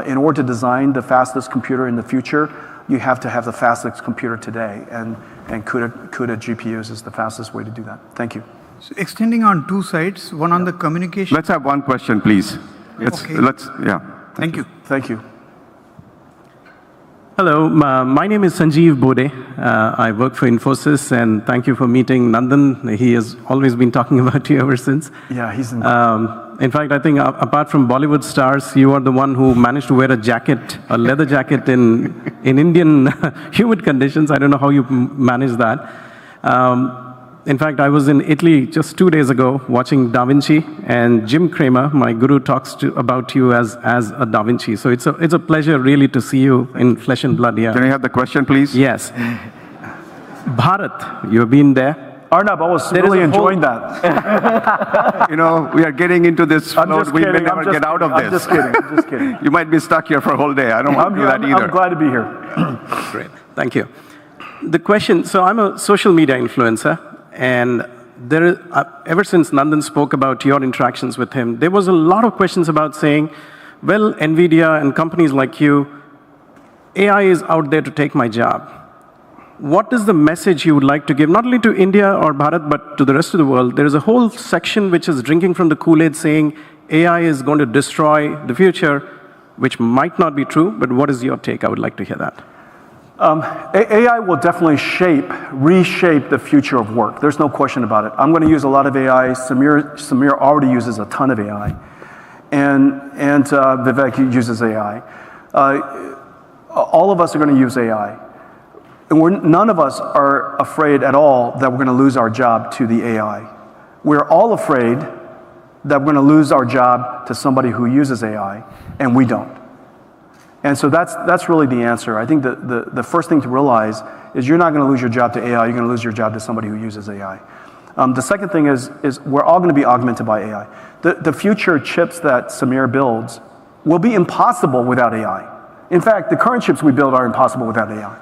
in order to design the fastest computer in the future, you have to have the fastest computer today. And CUDA GPUs is the fastest way to do that. Thank you. So extending on two sides, one on the communication. Let's have one question, please. Yeah. Thank you. Thank you. Hello, my name is Sanjeev Bode. I work for Infosys, and thank you for meeting Nandan. He has always been talking about you ever since. Yeah, he's in. In fact, I think apart from Bollywood stars, you are the one who managed to wear a jacket, a leather jacket in Indian humid conditions. I don't know how you manage that. In fact, I was in Italy just 2 days ago watching Da Vinci, and Jim Cramer, my guru, talks about you as a Da Vinci. So it's a pleasure really to see you in flesh and blood here. Can I have the question, please? Yes. Bharat, you've been there. Arnab, I was really enjoying that. You know, we are getting into this flow. We may kidding. never get out of this. I'm just kidding. I'm just kidding. You might be stuck here for a whole day. I don't want to do that either. I'm glad to be here. Great. Thank you. The question, so I'm a social media influencer, and ever since Nandan spoke about your interactions with him, there was a lot of questions about saying, well, NVIDIA and companies like you, AI is out there to take my job. What is the message you would like to give, not only to India or Bharat, but to the rest of the world? There is a whole section which is drinking from the Kool-Aid saying AI is going to destroy the future, which might not be true, but what is your take? I would like to hear that. AI will definitely reshape the future of work. There's no question about it. I'm going to use a lot of AI. Samir already uses a ton of AI. And Vivek uses AI. All of us are going to use AI. And none of us are afraid at all that we're going to lose our job to the AI. We're all afraid that we're going to lose our job to somebody who uses AI, and we don't. And so that's really the answer. I think the first thing to realize is you're not going to lose your job to AI, you're going to lose your job to somebody who uses AI. The second thing is we're all going to be augmented by AI. The future chips that Samir builds will be impossible without AI. In fact, the current chips we build are impossible without AI.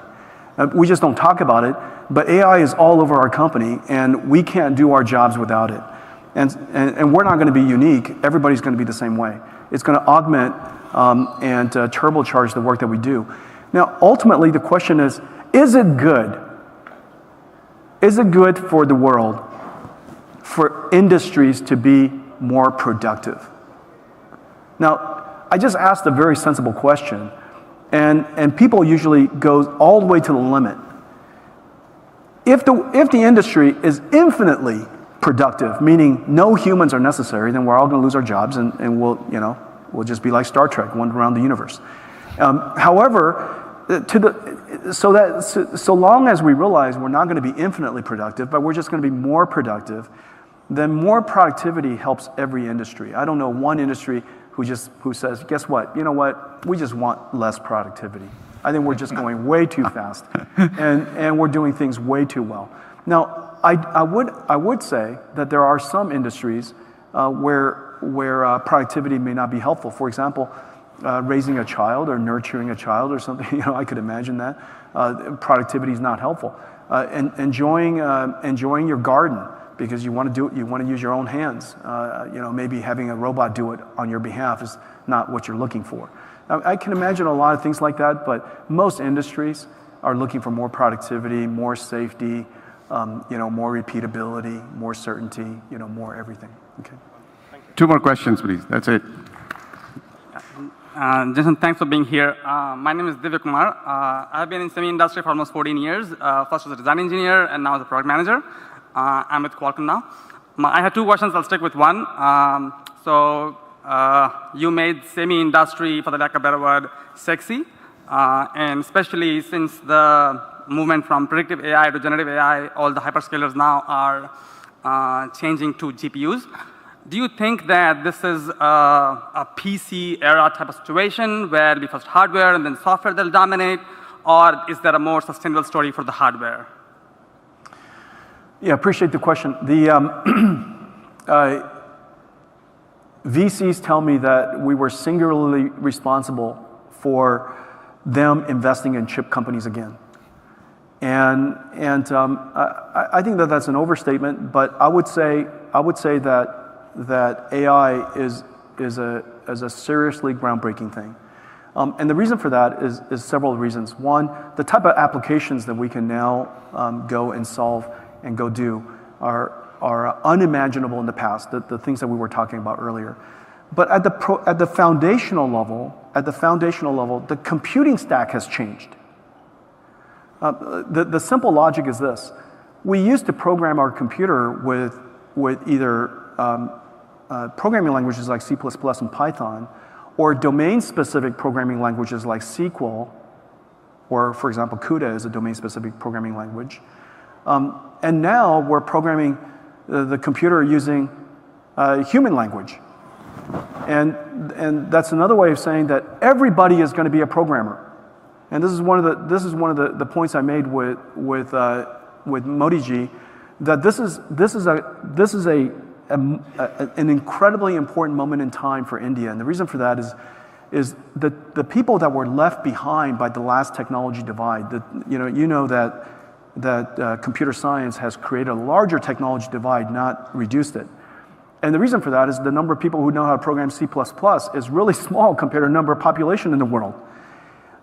We just don't talk about it, but AI is all over our company, and we can't do our jobs without it. And we're not going to be unique. Everybody's going to be the same way. It's going to augment and turbocharge the work that we do. Now, ultimately, the question is it good? Is it good for the world, for industries to be more productive? Now, I just asked a very sensible question. And people usually go all the way to the limit. If the industry is infinitely productive, meaning no humans are necessary, then we're all going to lose our jobs, and we'll just be like Star Trek, wandering around the universe. However, so long as we realize we're not going to be infinitely productive, but we're just going to be more productive, then more productivity helps every industry. I don't know one industry who says, guess what? You know what? We just want less productivity. I think we're just going way too fast, and we're doing things way too well. Now, I would say that there are some industries where productivity may not be helpful. For example, raising a child or nurturing a child or something. I could imagine that productivity is not helpful. Enjoying your garden, because you want to use your own hands. Maybe having a robot do it on your behalf is not what you're looking for. Now, I can imagine a lot of things like that, but most industries are looking for more productivity, more safety, more repeatability, more certainty, more everything. Okay. Two more questions, please. That's it. Jason, thanks for being here. My name is Divya Kumar. I've been in semi-industry for almost 14 years. First as a design engineer, and now as a product manager. I'm with Qualcomm now. I have two questions. I'll stick with one. You made semi-industry, for the lack of a better word, sexy. And especially since the movement from predictive AI to generative AI, all the hyperscalers now are changing to GPUs. Do you think that this is a PC era type of situation where it'll be first hardware and then software that'll dominate? Or is there a more sustainable story for the hardware? Yeah, appreciate the question. VCs tell me that we were singularly responsible for them investing in chip companies again. I think that that's an overstatement, but I would say that AI is a seriously groundbreaking thing. And the reason for that is several reasons. One, the type of applications that we can now go and solve and go do are unimaginable in the past, the things that we were talking about earlier. But at the foundational level, the computing stack has changed. The simple logic is this: we used to program our computer with either programming languages like C++ and Python, or domain-specific programming languages like SQL, or for example, CUDA is a domain-specific programming language. And now we're programming the computer using human language. And that's another way of saying that everybody is going to be a programmer. And this is one of the points I made with Modi ji, that this is an incredibly important moment in time for India. And the reason for that is that the people that were left behind by the last technology divide, that computer science has created a larger technology divide, not reduced it. And the reason for that is the number of people who know how to program C++ is really small compared to the number of population in the world.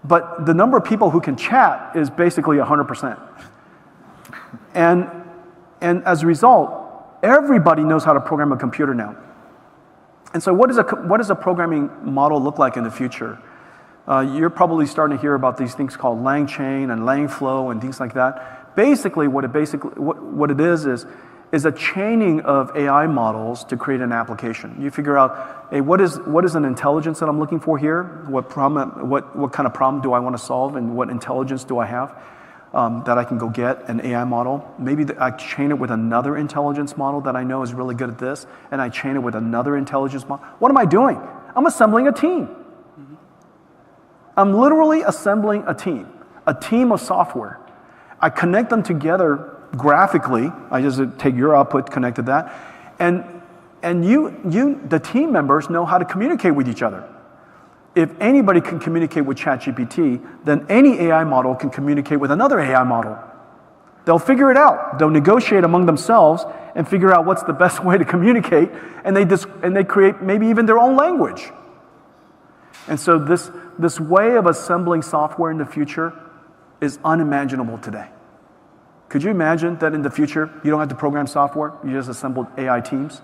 But the number of people who can chat is basically 100%. And as a result, everybody knows how to program a computer now. And so what does a programming model look like in the future? You're probably starting to hear about these things called LangChain and LangFlow and things like that. Basically, what it is a chaining of AI models to create an application. You figure out, hey, what is an intelligence that I'm looking for here? What kind of problem do I want to solve, and what intelligence do I have that I can go get an AI model? Maybe I chain it with another intelligence model that I know is really good at this, and I chain it with another intelligence model. What am I doing? I'm assembling a team. I'm literally assembling a team of software. I connect them together graphically. I just take your output, connect to that, and the team members know how to communicate with each other. If anybody can communicate with ChatGPT, then any AI model can communicate with another AI model. They'll figure it out. They'll negotiate among themselves and figure out what's the best way to communicate, and they create maybe even their own language. And so this way of assembling software in the future is unimaginable today. Could you imagine that in the future, you don't have to program software, you just assemble AI teams?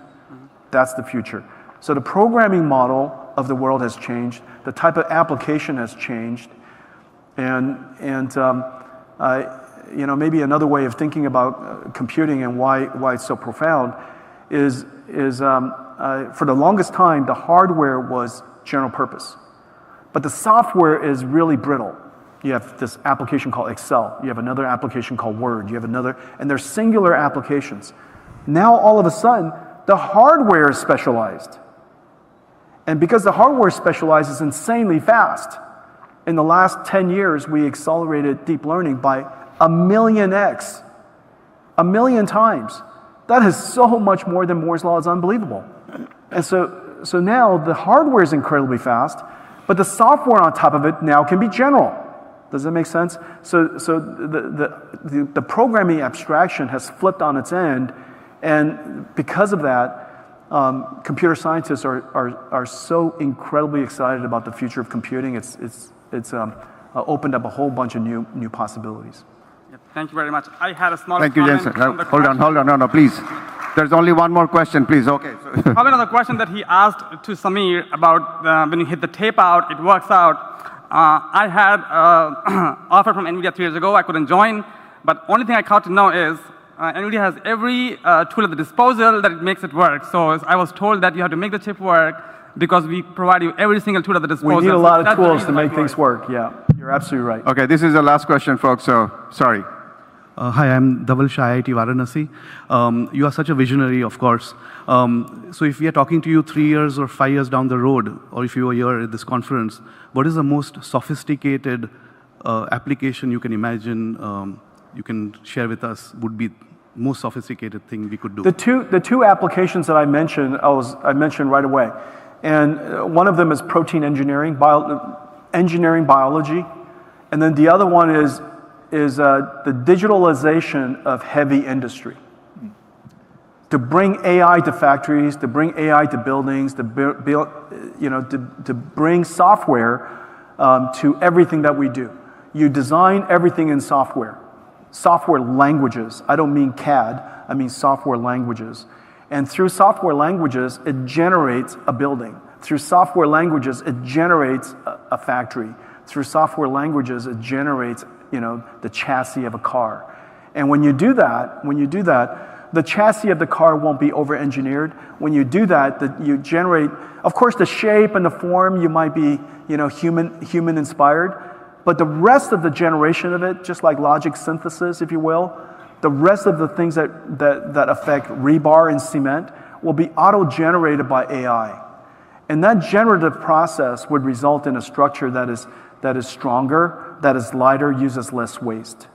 That's the future. So the programming model of the world has changed, the type of application has changed, and maybe another way of thinking about computing and why it's so profound is for the longest time, the hardware was general purpose, but the software is really brittle. You have this application called Excel. You have another application called Word. You have another, and they're singular applications. Now, all of a sudden, the hardware is specialized. And because the hardware is specialized, it's insanely fast. In the last 10 years, we accelerated deep learning by 1,000,000x, 1,000,000 times. That is so much more than Moore's Law. It's unbelievable. And so now the hardware is incredibly fast, but the software on top of it now can be general. Does that make sense? So the programming abstraction has flipped on its end, and because of that, computer scientists are so incredibly excited about the future of computing. It's opened up a whole bunch of new possibilities. Yep, thank you very much. I had a small Thank you, Jensen. Hold on, no, please. There's only one more question, please. Okay. Comment on the question that he asked to Samir about when you hit the tape out, it works out. I had an offer from NVIDIA 3 years ago. I couldn't join, but only thing I got to know is NVIDIA has every tool at the disposal that it makes it work. So I was told that you have to make the chip work because we provide you every single tool at the disposal. We need a lot of tools to make things work. Yeah, you're absolutely right. Okay, this is the last question, folks, so sorry. Hi, I'm Dhaval Shah, IIT Varanasi. You are such a visionary, of course. So if we are talking to you 3 years or 5 years down the road, or if you were here at this conference, what is the most sophisticated application you can imagine you can share with us would be most sophisticated thing we could do? The two applications that I mentioned right away. And one of them is protein engineering, engineering biology. And then the other one the digitalization of heavy industry. To bring AI to factories, to bring AI to buildings, to bring software to everything that we do. You design everything in software. Software languages. I don't mean CAD, I mean software languages. And through software languages, it generates a building. Through software languages, it generates a factory. Through software languages, it generates, the chassis of a car. And when you do that, the chassis of the car won't be over-engineered. When you do that, you generate, of course, the shape and the form, you might be, human inspired, but the rest of the generation of it, just like logic synthesis, if you will, the rest of the things that affect rebar and cement will be auto-generated by AI. And that generative process would result in a structure that is stronger, that is lighter, uses less waste.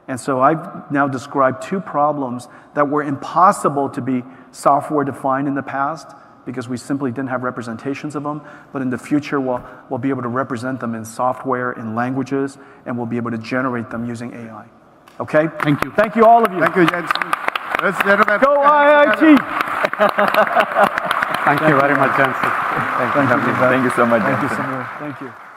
And so I've now described two problems that were impossible to be software defined in the past because we simply didn't have representations of them. But in the future, we'll be able to represent them in software, in languages, and we'll be able to generate them using AI. Okay? Thank you. Thank you, all of you. Thank you, Jensen. Ladies and gentlemen. Go IIT! Thank you very much, Jensen. Thank you so much, Thank you, Jensen. Samir. Thank you.